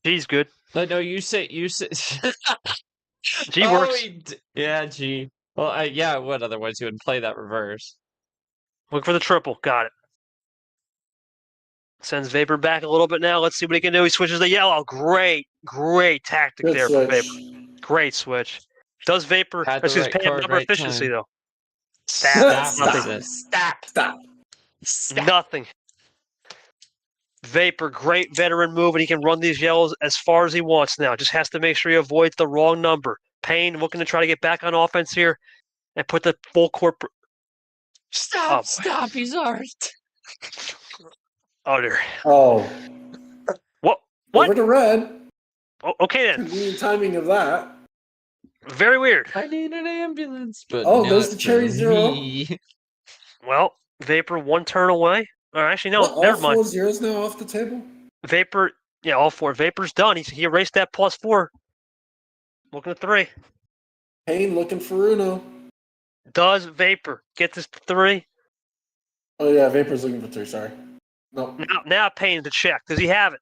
G's good. No, you say. G Oh, works. yeah, G. Well, yeah. What otherwise you would play that reverse? Look for the triple. Got it. Sends Vapor back a little bit now. Let's see what he can do. He switches to yellow. Great tactic Good there for switch. Vapor. Great switch. Does Vapor, Had the excuse right Payne, have card, number right efficiency, time. though? Stop. Nothing. Stop. Nothing. Vapor, great veteran move, and he can run these yellows as far as he wants now. Just has to make sure he avoids the wrong number. Payne looking to try to get back on offense here and put the full court. Stop! Oh, He's ours. Oh, dear. Oh. What? Over to red. Okay, then. Convenient timing of that. Very weird. I need an ambulance, but Oh, not there's the cherry for zero. me. Well, Vapor one turn away. Or actually, no, What, never all mind. 4 zeros now off the table? Vapor, yeah, all 4. Vapor's done. He erased that +4. Looking at 3. Payne looking for Uno. Does Vapor get this to 3? Oh yeah, Vapor's looking for 3, sorry. No. Now Payne to check. Does he have it?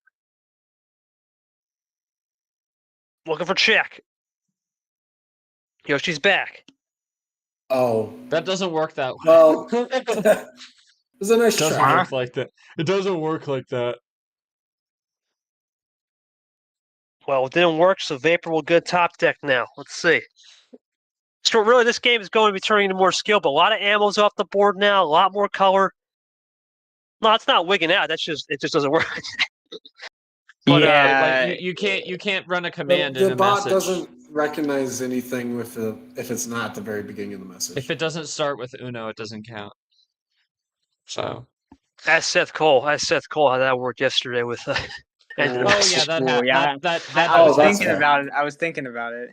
Looking for check. Yoshi's back. Oh. That doesn't work that way. Well, It it was a nice doesn't try. work like that. It doesn't work like that. Well, it didn't work, so Vapor will go top deck now. Let's see. So really, this game is going to be turning into more skill, but a lot of ammo's off the board now, a lot more color. No, it's not wigging out. It just doesn't work. But, Yeah. Like you can't run a command The in a bot message doesn't recognize anything with if it's not at the very beginning of the message. if it doesn't start with Uno, it doesn't count. So. Ask Seth Cole how that worked yesterday with. ending the Oh yeah, message. that Ooh, happened. yeah. That I was that's thinking fair. about it. I was thinking about it.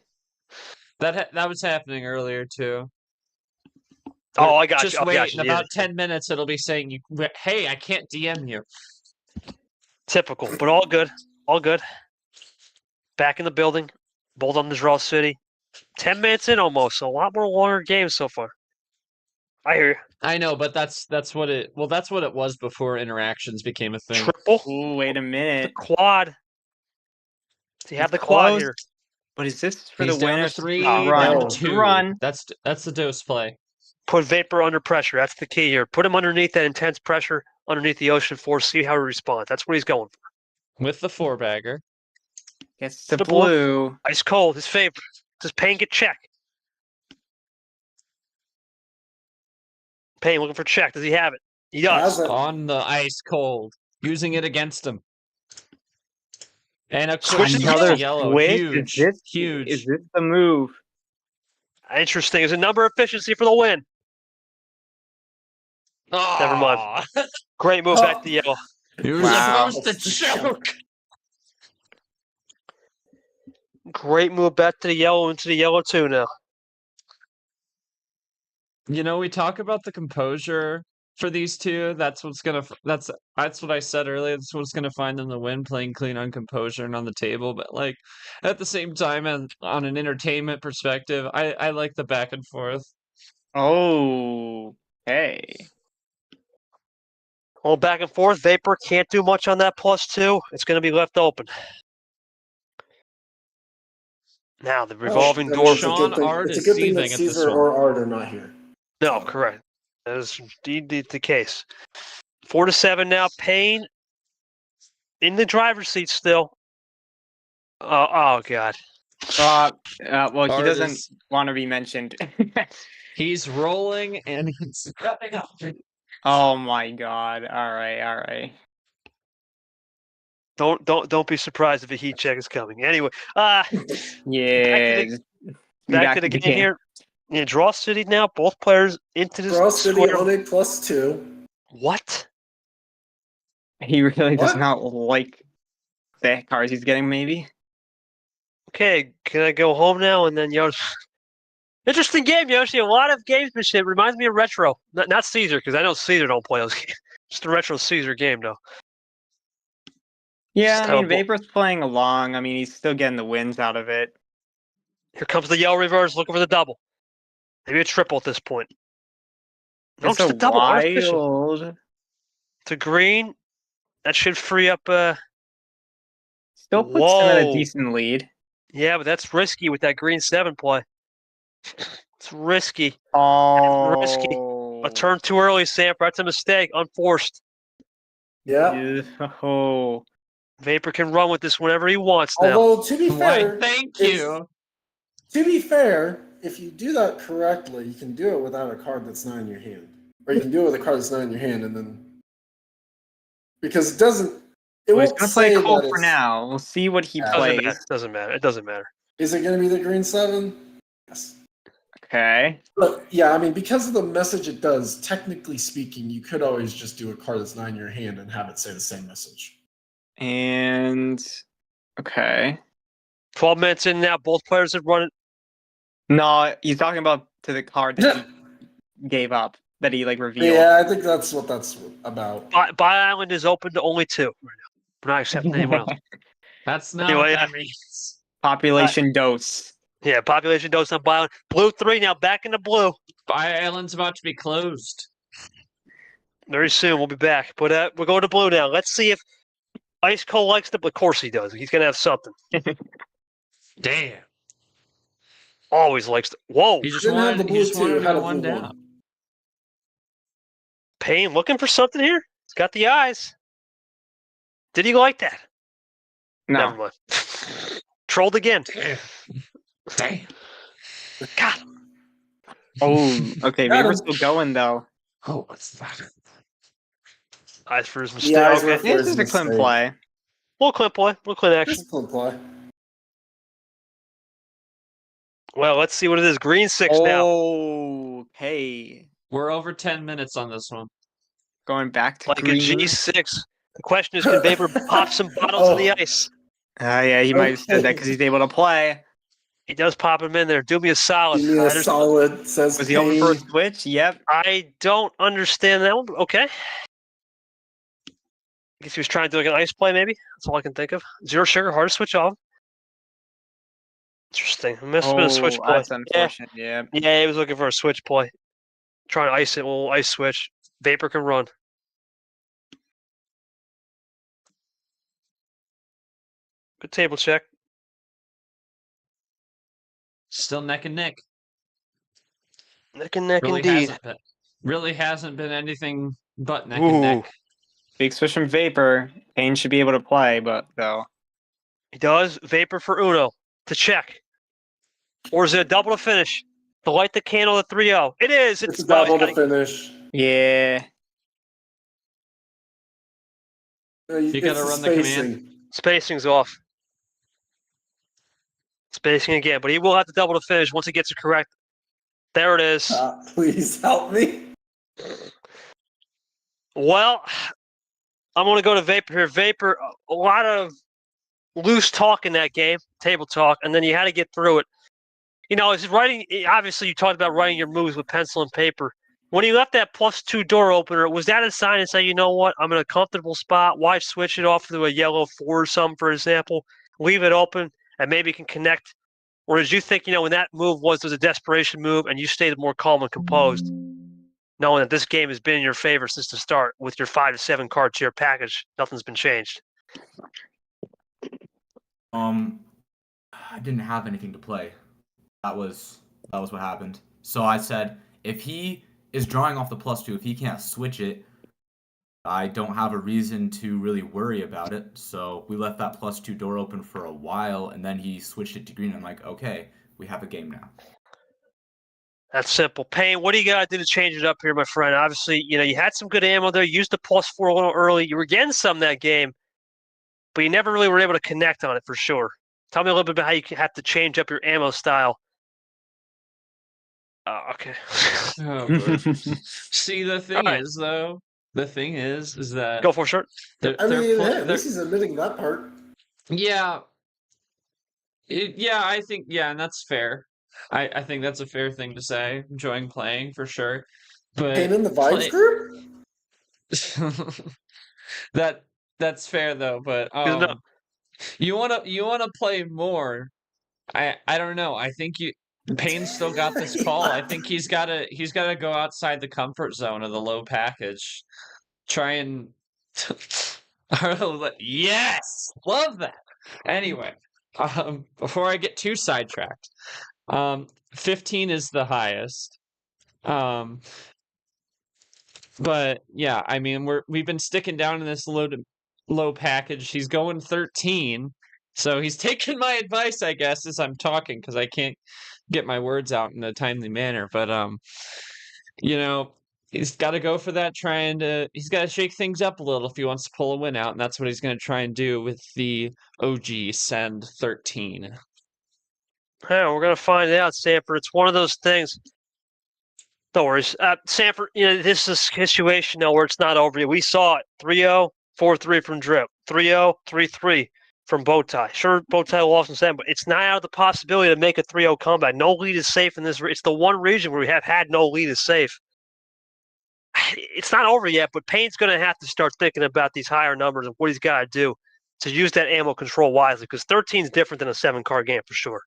that was happening earlier too. Oh, I got Just you. I wait. got In you. about 10 minutes, it'll be saying you. Hey, I can't DM you. Typical, but all good. All good. Back in the building. Bold on the draw city. 10 minutes in almost, so a lot more longer games so far. I hear you. I know, but that's what it. Well, that's what it was before interactions became a thing. Triple. Ooh, wait a minute. Quad. He had He's the quad close. here. But is this for He's the down winner? to 3, Oh, down no. to 2. Run. That's the dose play. Put Vapor under pressure. That's the key here. Put him underneath that intense pressure, underneath the ocean force. See how he responds. That's what he's going for. With the 4-bagger. Gets the The blue. blue. Ice cold. His favorite. Does Payne get check? Payne looking for check. Does he have it? He does. Has it. On the ice cold. Using it against him. And a Switch quick to Another yellow. switch. Huge. Is Huge. this the move? Interesting. Is a number efficiency for the win. Never mind. Aw. Great move back to yellow. You're Wow. supposed to choke. Great move back to the yellow into the yellow too now. You know, we talk about the composure for these two. That's what's gonna. That's what I said earlier. That's what's gonna find them the win, playing clean on composure and on the table. But like at the same time, and on an entertainment perspective, I like the back and forth. Oh, hey. All back and forth. Vapor can't do much on that +2. It's going to be left open. Now the revolving That door. means Sean Ard it's a is good thing that seething at this Caesar one. or Ard are not here. No, correct. That is indeed the case. 4-7 now. Payne in the driver's seat still. Oh God. Well, he Ard doesn't is- want to be mentioned. He's rolling and he's stepping up. Oh my god. All right. Don't be surprised if a heat check is coming. Anyway, Yeah. back to the game here. Yeah, draw city now. Both players into the Draw City square. on a +2. What? He really does What? not like the cards he's getting, maybe. Okay, can I go home now? And then Yoshi. Interesting game, Yoshi. A lot of gamesmanship. Reminds me of Retro. Not Caesar, because I know Caesar don't play those games. Just a Retro Caesar game, though. Yeah, Just I mean, terrible. Vapor's playing along. I mean, he's still getting the wins out of it. Here comes the yellow reverse, looking for the double. Maybe a triple at this point. No, It's just a a double. Artificial. wild. To green. That should free up. Still puts him at a Whoa. decent lead. Yeah, but that's risky with that green 7 play. It's risky. Oh. risky. A turn too early, Samper. That's a mistake. Unforced. Yeah. Oh. Vapor can run with this whenever he wants now. Although to be Why, fair, thank it's- you. To be fair, if you do that correctly, you can do it without a card that's not in your hand, or you can do it with a card that's not in your hand, and then because it doesn't. It Well, he's won't gonna play say Cole that for it's- now. We'll see what he Doesn't Doesn't plays. matter. Doesn't matter. It doesn't matter. Is it going to be the green 7? Yes. Okay. But yeah, I mean, because of the message it does, technically speaking, you could always just do a card that's not in your hand and have it say the same message. And okay. 12 minutes in now. Both players have run it. No, he's talking about to the card that he gave up, that he like revealed. Yeah, I think that's what that's about. Buy Island is open to only 2 right now. We're not accepting anyone else. That's not Anyway, what that means. Population dose. Yeah, population dose on Buy Island. Blue 3 now. Back in the blue. Fire Island's about to be closed. Very soon we'll be back. But we're going to blue now. Let's see if Ice Cold likes it. Of course he does. He's going to have something. Damn. Always likes it. Whoa. He just Didn't have wanted, the he blue just 2, wanted to had go a one blue down. 1. Payne looking for something here. He's got the eyes. Did he like that? No. Never mind. Trolled again. Damn. God. Oh, okay. Got Vapor's him. still going though. Oh, what's that? Eyes for his mistake. eyes were Okay. for This his is a clean mistake. play. Little clip play. Little clip action. Discipline play. Well, let's see what it is. Green 6 now. Oh, hey. We're over 10 minutes on this one. Going back to Like green. a G6. The question is, can Vapor pop some bottles in the ice? Yeah, he might have said that because he's able to play. He does pop him in there. Do me a solid. Give me a There's- solid. Says Was he open for a Payne. switch? Yep. I don't understand that one. But okay. I guess he was trying to do like an ice play, maybe. That's all I can think of. Zero sugar, hard to switch off. Interesting. Must have been a switch play. That's unfortunate. Yeah. Yeah, he was looking for a switch play. Trying to ice it, a little ice switch. Vapor can run. Good table check. Still neck and neck. Neck and neck, Really indeed. hasn't been anything but neck and Ooh, neck. Big switch from Vapor. Payne should be able to play, but though. he does. Vapor for Uno to check. Or is it a double to finish? To light the candle at 3-0. It is. It's a double to finish. Yeah. You gotta run the command. Spacing's off. Spacing again, but he will have to double to finish once he gets it correct. There it is. Please help me. Well, I'm going to go to Vapor here. Vapor, a lot of loose talk in that game, table talk, and then you had to get through it. You know, it's writing. Obviously, you talked about writing your moves with pencil and paper. When you left that +2 door opener, was that a sign to say, you know what, I'm in a comfortable spot? Why switch it off to a yellow 4 or something, for example? Leave it open and maybe it can connect. Or did you think, you know, when that move was a desperation move and you stayed more calm and composed, knowing that this game has been in your favor since the start with your 5 to 7 card tier package? Nothing's been changed. I didn't have anything to play. That was what happened. So I said, if he is drawing off the +2, if he can't switch it, I don't have a reason to really worry about it. So we left that +2 door open for a while, and then he switched it to green. I'm like, okay, we have a game now. That's simple. Payne, what do you got to do to change it up here, my friend? Obviously, you know, you had some good ammo there. You used the +4 a little early. You were getting some that game, but you never really were able to connect on it for sure. Tell me a little bit about how you have to change up your ammo style. Okay. Oh, boy. See, the thing is, though, is that Go for it, sure. At least he's admitting that part. Yeah. I think, and that's fair. I think that's a fair thing to say. Enjoying playing for sure. But Payne in the Vibes group? that's fair though, but you wanna play more. I don't know. I think Payne's still got this call. I think he's gotta go outside the comfort zone of the low package. Try and yes! Love that. Anyway, before I get too sidetracked, 15 is the highest. But yeah, I mean we've been sticking down in this low package. He's going 13. So he's taking my advice, I guess, as I'm talking, because I can't get my words out in a timely manner. But you know, he's got to go for that. He's got to shake things up a little if he wants to pull a win out, and that's what he's going to try and do with the OG Send 13. Yeah, we're gonna find out, Sanford. It's one of those things. No worries, Sanford. You know, this is a situation now where it's not over yet. We saw it 3-0, 4-3 from Drip, 3-0, 3-3 from Bowtie. Sure, Bowtie lost in 7, but it's not out of the possibility to make a 3-0 comeback. No lead is safe in this. It's the one region where we have had no lead is safe. It's not over yet, but Payne's going to have to start thinking about these higher numbers and what he's got to do to use that ammo control wisely, because 13 is different than a 7-card game for sure.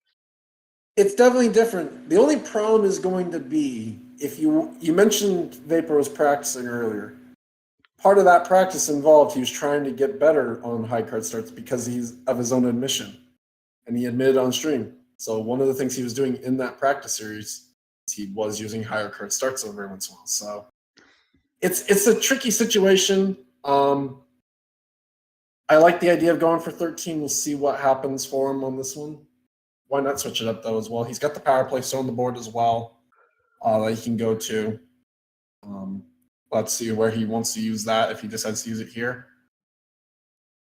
It's definitely different. The only problem is going to be, if you mentioned Vapor was practicing earlier. Part of that practice involved he was trying to get better on high card starts because he's of his own admission, and he admitted on stream. So one of the things he was doing in that practice series is he was using higher card starts every once in a while. So it's a tricky situation. I like the idea of going for 13. We'll see what happens for him on this one. Why not switch it up though as well? He's got the power play still on the board as well that he can go to. Let's see where he wants to use that if he decides to use it here.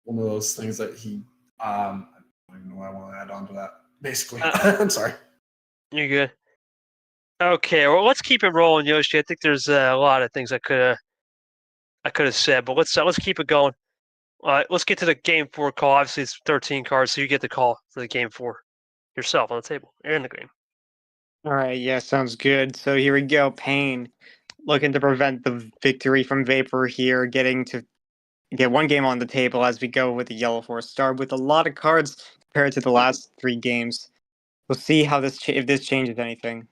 One of those things that he I don't even know what I want to add on to that. Basically, I'm sorry. You're good. Okay, well, let's keep it rolling, Yoshi. I think there's a lot of things I could have said, but let's keep it going. Let's get to the game 4 call. Obviously, it's 13 cards, so you get the call for the game 4 yourself on the table. You're in the game. All right, yeah, sounds good. So here we go. Payne looking to prevent the victory from Vapor here, getting to get one game on the table as we go with the Yellow 4 start with a lot of cards compared to the last 3 games. We'll see how if this changes anything.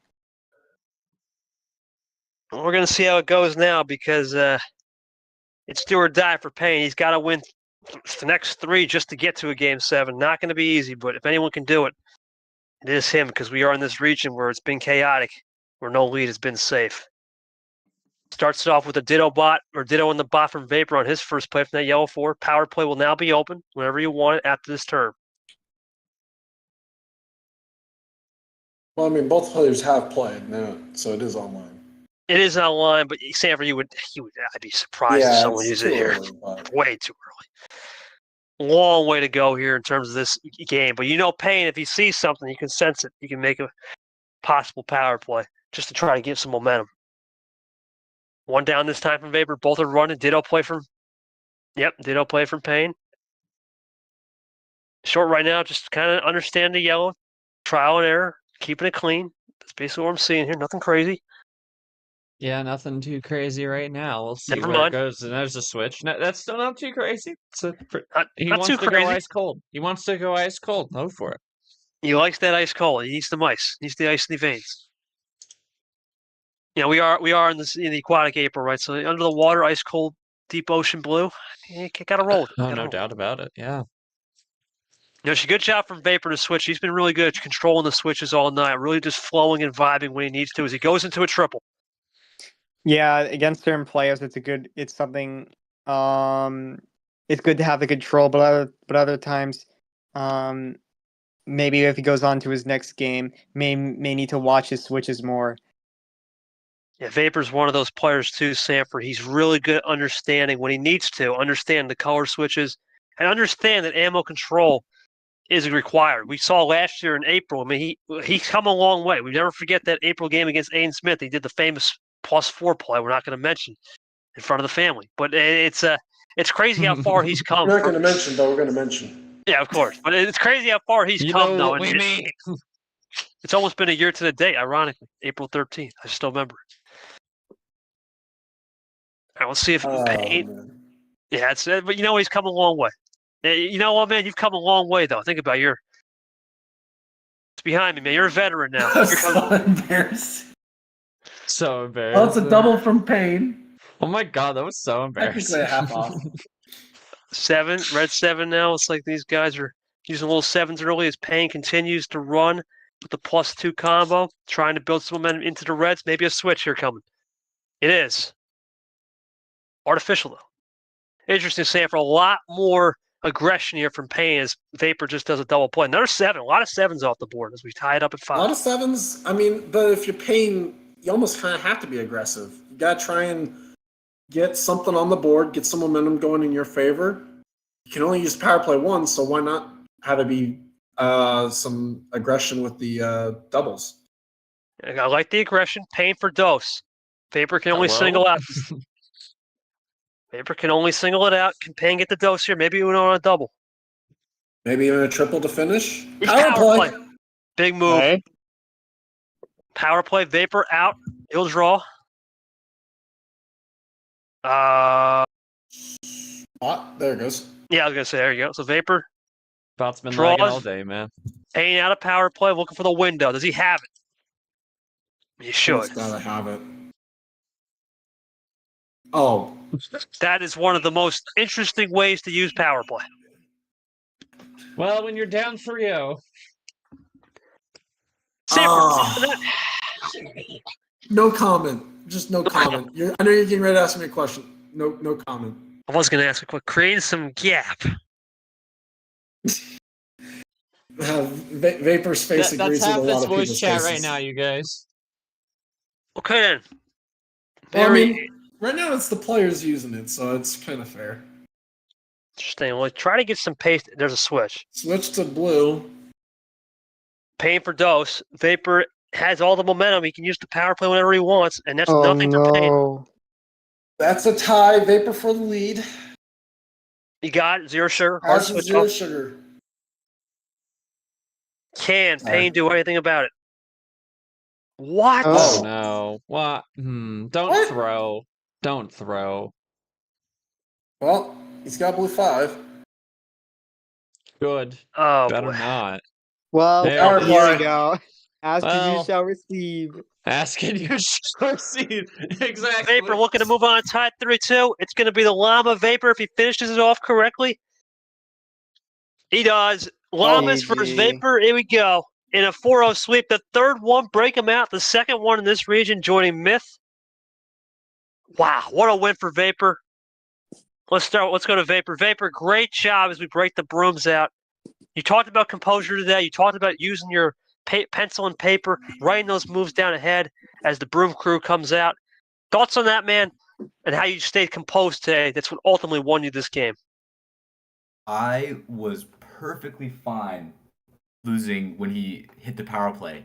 We're going to see how it goes now because it's do or die for Payne. He's got to win the next 3 just to get to a game 7. Not going to be easy, but if anyone can do it, It is him because we are in this region where it's been chaotic, where no lead has been safe. Starts it off with a ditto bot or ditto in the bot from Vapor on his first play from that yellow 4. Power play will now be open whenever you want it after this turn. Well, I mean, both players have played now, so it is online. It is online, but Sanford, I'd be surprised if someone it's used too it here. early, but Way too early. Long way to go here in terms of this game. But Payne, if he sees something, you can sense it. You can make a possible power play just to try to get some momentum. One down this time from Vapor. Both are running. Ditto play from Payne. Short right now, just kind of understand the yellow. Trial and error. Keeping it clean. That's basically what I'm seeing here. Nothing crazy. Yeah, nothing too crazy right now. We'll see Never where it mind. goes. And there's a switch. No, that's still not too crazy. He Not wants too to go crazy. ice cold. He wants to go ice cold. Go for it. He likes that ice cold. He needs some ice. He needs the ice in the veins. We are in the aquatic April, right? So under the water, ice cold, deep ocean blue. You gotta roll with it. Oh, no doubt about it. Yeah. It's a good job from Vapor to switch. He's been really good at controlling the switches all night, really just flowing and vibing when he needs to as he goes into a triple. Yeah, against certain players, it's something. It's good to have the control, but other times, maybe if he goes on to his next game, may need to watch his switches more. Yeah, Vapor's one of those players too, Sanford. He's really good at understanding when he needs to understand the color switches and understand that ammo control is required. We saw last year in April. I mean, he's come a long way. We never forget that April game against Aiden Smith. He did the famous +4 play. We're not going to mention in front of the family, but it's crazy how far he's come. we're not going to mention, but we're going to mention. Yeah, of course, but it's crazy how far he's come. Know Though, what we mean. It's almost been a year to the date. Ironically, April 13th. I still remember. All right, let's see if Payne. Man. Yeah, but he's come a long way. You know what, man? You've come a long way, though. Think about it's behind me, man. You're a veteran now. That's so embarrassing. So embarrassing. Oh, it's a double from Payne. Oh my god, that was so embarrassing. Technically a half off. 7, red 7 now. It's like these guys are using little 7s early as Payne continues to run with the +2 combo, trying to build some momentum into the reds. Maybe a switch here coming. It is. Artificial, though. Interesting, Sanford. A lot more aggression here from Payne as Vapor just does a double play. Another 7. A lot of 7s off the board as we tie it up at 5. A lot of 7s. I mean, but if you're Payne, you almost kind of have to be aggressive. You got to try and get something on the board, get some momentum going in your favor. You can only use power play once, so why not have it be some aggression with the doubles? I like the aggression. Payne for dose. Vapor can only single out. Vapor can only single it out. Can Payne get the dose here? Maybe even on a double. Maybe even a triple to finish. It's Power play. Big move. Okay. Power play. Vapor out. He'll draw. There it goes. Yeah, I was gonna say there you go. So Vapor. Bot's been Draws. lagging all day, man. Payne out of power play, looking for the window. Does he have it? He should. He's gotta have it. Oh, That is one of the most interesting ways to use power play. Well, when you're down 3-0. Sanford, no comment. Just no comment. I know you're getting ready to ask me a question. No comment. I was gonna ask a quick. Create some gap. Vapor's face That's agrees with a half lot this of voice people's chat faces. right now, you guys. Okay then. Well, I Very mean, right now it's the players using it, so it's kind of fair. interesting. Well, try to get some pace. There's a switch. Switch to blue. Payne for dose. Vapor has all the momentum. He can use the power play whenever he wants, and that's nothing to Payne. That's a tie. Vapor for the lead. You got it. Zero sugar. Hard Has switch zero off. sugar. Can Payne do anything about it? What? Oh no. What? Don't What? throw. Don't throw. Well, he's got blue 5. Good. Oh, Better boy. not. Well, There here it is. we go. Ask and Well. you shall receive. Ask and you shall receive. Exactly. Vapor looking to move on. Tied 3-2. It's going to be the Llama Vapor if he finishes it off correctly. He does. Llamas versus GG. Vapor. Here we go. in a 4-0 sweep. The third one, break him out. The second one in this region, joining Myth. Wow, what a win for Vapor. Let's go to Vapor. Vapor, great job as we break the brooms out. You talked about composure today. You talked about using your pencil and paper, writing those moves down ahead as the broom crew comes out. Thoughts on that, man, and how you stayed composed today? That's what ultimately won you this game. I was perfectly fine losing when he hit the power play.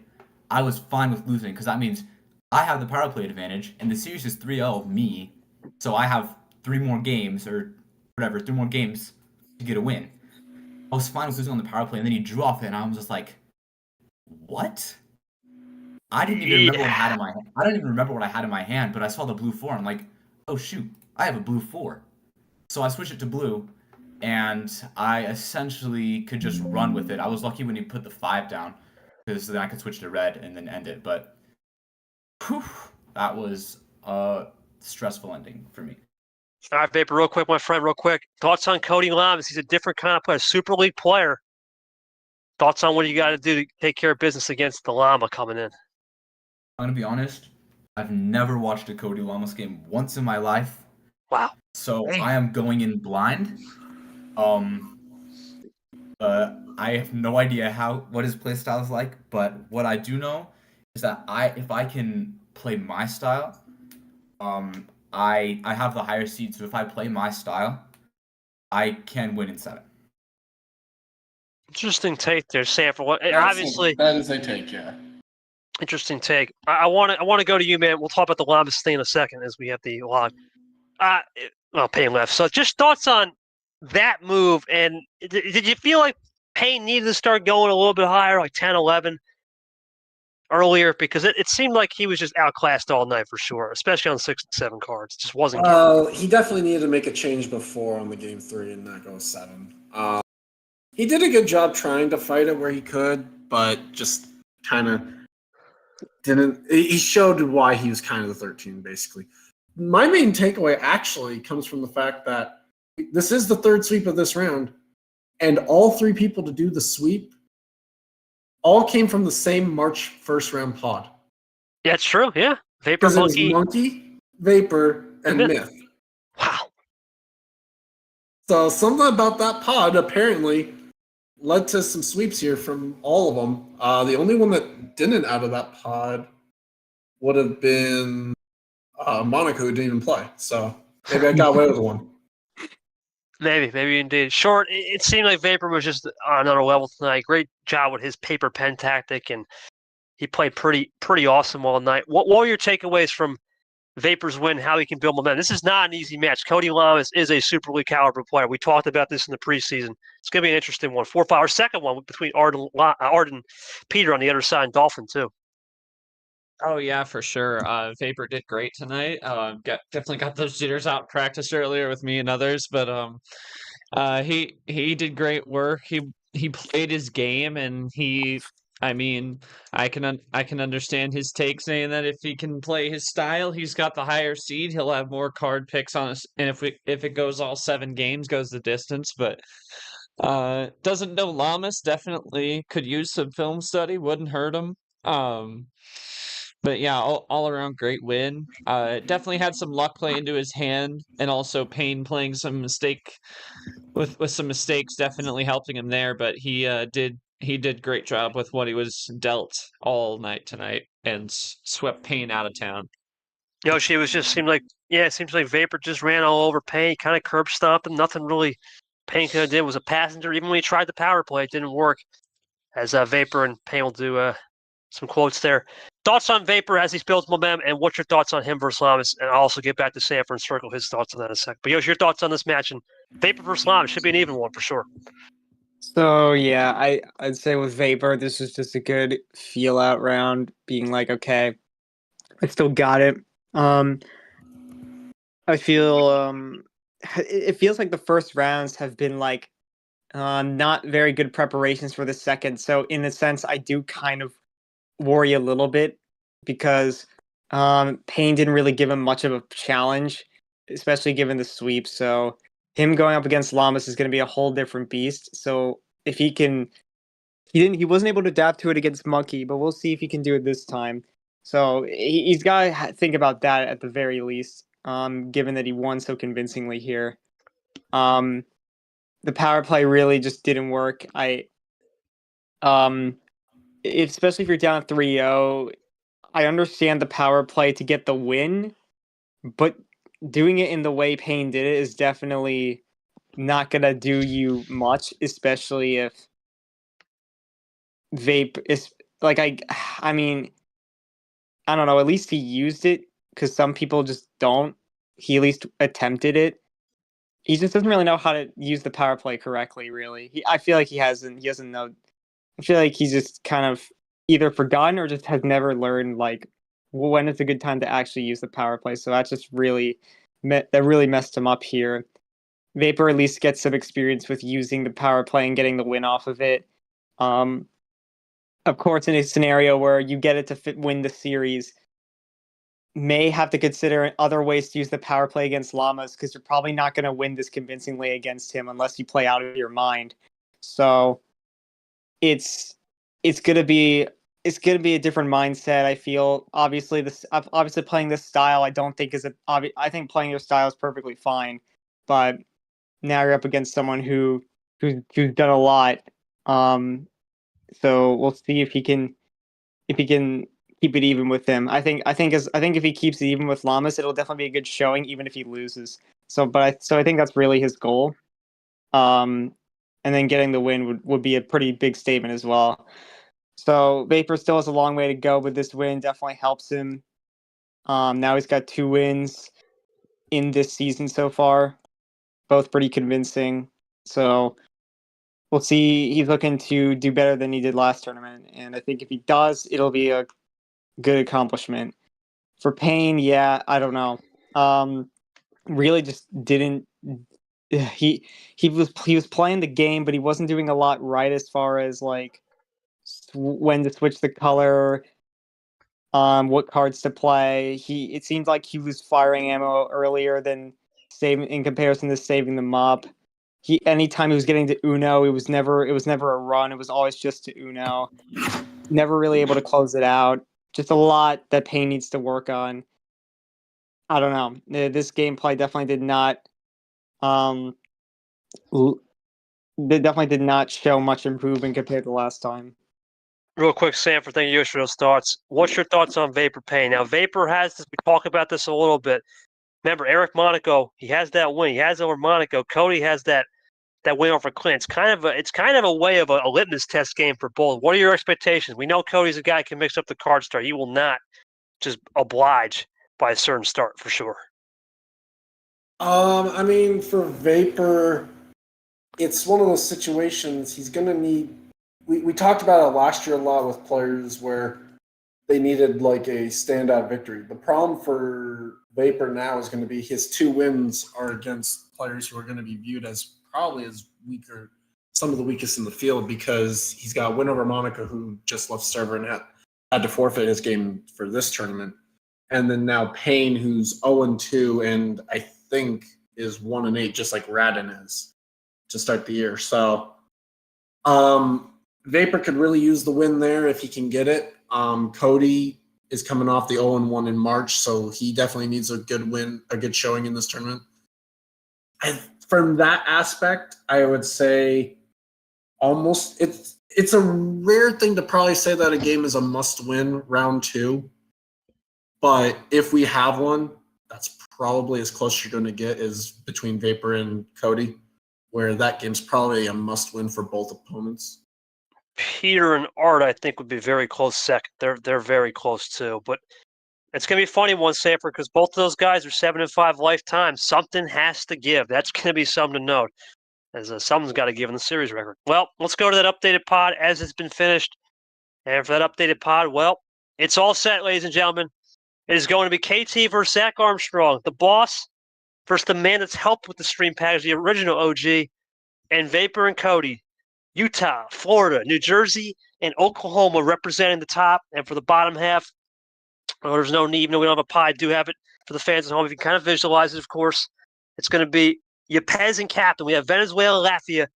I was fine with losing because that means I have the power play advantage, and the series is 3-0 of me, so I have 3 more games or whatever, 3 more games to get a win. I was fine with losing on the power play, and then he drew off it, and I was just like, what? I didn't even remember what I had in my hand. I don't even remember what I had in my hand, but I saw the blue 4. I'm like, oh shoot, I have a blue 4. So I switched it to blue, and I essentially could just run with it. I was lucky when he put the 5 down, because then I could switch to red and then end it. But whew, that was a stressful ending for me. All right, Vapor, real quick, my friend, real quick. Thoughts on Cody Llamas? He's a different kind of player, Super League player. Thoughts on what you got to do to take care of business against the Llama coming in? I'm going to be honest. I've never watched a Cody Llamas game once in my life. Wow. So Hey. I am going in blind. I have no idea what his play style is like, but what I do know is that if I can play my style, I have the higher seed, so if I play my style, I can win in 7. Interesting take there, Sanford. Obviously, that is a take, yeah. Interesting take. I want to go to you, man. We'll talk about the Llamas thing in a second as we have the log. Payne left. So just thoughts on that move. And did you feel like Payne needed to start going a little bit higher, like 10, 11 earlier? Because it seemed like he was just outclassed all night for sure, especially on 6 and 7 cards. Just wasn't He definitely needed to make a change before on the game 3 and not go 7. He did a good job trying to fight it where he could, but just kind of didn't. He showed why he was kind of the 13, basically. My main takeaway actually comes from the fact that this is the 3rd sweep of this round, and all 3 people to do the sweep all came from the same March 1st round pod. Yeah, it's true. Yeah. Vapor Monkey. Monkey, Vapor, and Myth. Wow. So something about that pod apparently led to some sweeps here from all of them. The only one that didn't out of that pod would have been Monaco, who didn't even play. So maybe I got away with one. Maybe indeed. Short, it seemed like Vapor was just on another level tonight. Great job with his paper pen tactic, and he played pretty awesome all night. What were your takeaways from Vapor's win, how he can build momentum? This is not an easy match. Cody Llamas is a Super League caliber player. We talked about this in the preseason. It's going to be an interesting one. 4-5. Our second one between Arden Peter on the other side, and Dolphin too. Oh yeah, for sure. Vapor did great tonight. Definitely got those jitters out in practice earlier with me and others, but he did great work. He played his game, and I mean, I can understand his take saying that if he can play his style, he's got the higher seed. He'll have more card picks on us, and if it goes all 7 games, goes the distance. But doesn't know Llamas. Definitely could use some film study. Wouldn't hurt him. But yeah, all around great win. Definitely had some luck play into his hand, and also Payne playing some mistake with some mistakes, definitely helping him there. But he did great job with what he was dealt all night tonight, and swept Payne out of town. Yoshi, it seems like Vapor just ran all over Payne, kind of curb stomped him. Nothing really Payne could have did was a passenger. Even when he tried the power play, it didn't work. As Vapor and Payne will do some quotes there. Thoughts on Vapor as he builds momentum, and what's your thoughts on him versus Llamas? And I'll also get back to Sanford and circle his thoughts on that in a second. But Yoshi, your thoughts on this match, and Vapor versus Llamas should be an even one for sure. So yeah, I'd say with Vapor, this is just a good feel out round, being like, okay, I still got it. I feel it feels like the first rounds have been like not very good preparations for the second. So in a sense, I do kind of worry a little bit because Payne didn't really give him much of a challenge, especially given the sweep. So him going up against Llamas is going to be a whole different beast. So if he can He wasn't able to adapt to it against Monkey, but we'll see if he can do it this time. So he's got to think about that at the very least. Given that he won so convincingly here, the power play really just didn't work. Especially if you're down 3-0, I understand the power play to get the win, but doing it in the way Payne did it is definitely not gonna do you much, especially if Vape is like I mean, I don't know, at least he used it because some people just don't. He at least attempted it. He just doesn't really know how to use the power play correctly, really. I feel like he doesn't know. I feel like he's just kind of either forgotten or just has never learned like when it's a good time to actually use the power play. So that just really messed him up here. Vapor at least gets some experience with using the power play and getting the win off of it. Of course, in a scenario where you get it to win the series, may have to consider other ways to use the power play against Llamas because you're probably not going to win this convincingly against him unless you play out of your mind. So it's gonna be a different mindset. I feel obviously playing this style I don't think is I think playing your style is perfectly fine, but now you're up against someone who's done a lot. So we'll see if he can keep it even with him. I think if he keeps it even with Llamas, it'll definitely be a good showing, even if he loses. So I think that's really his goal. And then getting the win would be a pretty big statement as well. So Vapor still has a long way to go, but this win definitely helps him. Now he's got 2 wins in this season so far, both pretty convincing. So we'll see. He's looking to do better than he did last tournament, and I think if he does, it'll be a good accomplishment. For Payne, yeah, I don't know. Really just didn't. He was playing the game, but he wasn't doing a lot right as far as like when to switch the color, what cards to play. It seemed like he was firing ammo earlier than saving in comparison to saving them up. Anytime he was getting to Uno, it was never a run. It was always just to Uno. Never really able to close it out. Just a lot that Payne needs to work on. I don't know. This gameplay definitely did not. They definitely did not show much improvement compared to last time. Real quick, Sanford, thank you for those thoughts. What's your thoughts on Vapor Payne? Now, Vapor has this, we talk about this a little bit. Remember, Eric Monaco, he has that win. He has over Monaco. Cody has that win over Clint. It's kind of a way of a litmus test game for both. What are your expectations? We know Cody's a guy who can mix up the card start. He will not just oblige by a certain start for sure. I mean, for Vapor, it's one of those situations he's going to need. We talked about it last year a lot with players where they needed like a standout victory. The problem for Vapor now is going to be his 2 wins are against players who are going to be viewed as probably as weaker, some of the weakest in the field, because he's got a win over Monaco, who just left server and had to forfeit his game for this tournament. And then now Payne, who's 0-2 and I think is 1-8, just like Radin is to start the year. So Vapor could really use the win there if he can get it. Cody is coming off the 0-1 in March, so he definitely needs a good win, a good showing in this tournament. From that aspect, I would say almost it's a rare thing to probably say that a game is a must-win round 2. But if we have one, that's probably as close you're going to get is between Vapor and Cody, where that game's probably a must-win for both opponents. Peter and Art, I think, would be very close second. They're very close too. But it's gonna be a funny one, Sanford, because both of those guys are 7-5 lifetime. Something has to give. That's gonna be something to note, as something's got to give in the series record. Well, let's go to that updated pod as it's been finished. And for that updated pod, well, it's all set, ladies and gentlemen. It is going to be KT versus Zach Armstrong, the boss versus the man that's helped with the stream package, the original OG, and Vapor and Cody. Utah, Florida, New Jersey, and Oklahoma representing the top. And for the bottom half, there's no need, even though we don't have a pie, I do have it for the fans at home. You can kind of visualize it, of course. It's going to be Yepez and Captain. We have Venezuela, Latvia,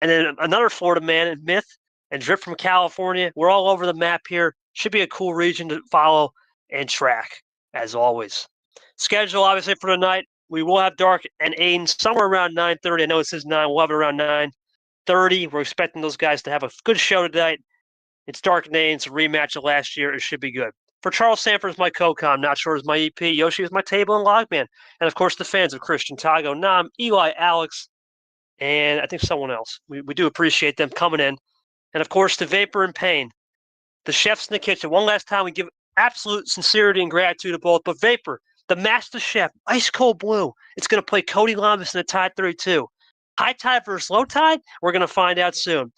and then another Florida man in Myth, and Drip from California. We're all over the map here. Should be a cool region to follow and track, as always. Schedule, obviously, for tonight. We will have Dark and Aiden somewhere around 9:30. I know it says 9. We'll have it around 9:30. We're expecting those guys to have a good show tonight. It's Dark and Aiden's rematch of last year. It should be good. For Charles Sanford is my co-com, Not Sure is my EP, Yoshi is my table and logman, and of course the fans of Christian, Tago, Nam, Eli, Alex, and I think someone else. We do appreciate them coming in. And of course, to Vapor and Payne, the chefs in the kitchen. One last time, we give absolute sincerity and gratitude to both. But Vapor, the master chef, ice cold blue, it's going to play Cody Llamas in the Tide 32. High tide versus low tide? We're going to find out soon.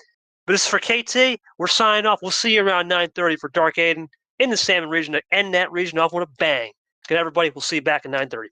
But this is for KT. We're signing off. We'll see you around 9:30 for Dark Aiden in the Salmon region to end that region off with a bang. Good, everybody. We'll see you back at 9:30.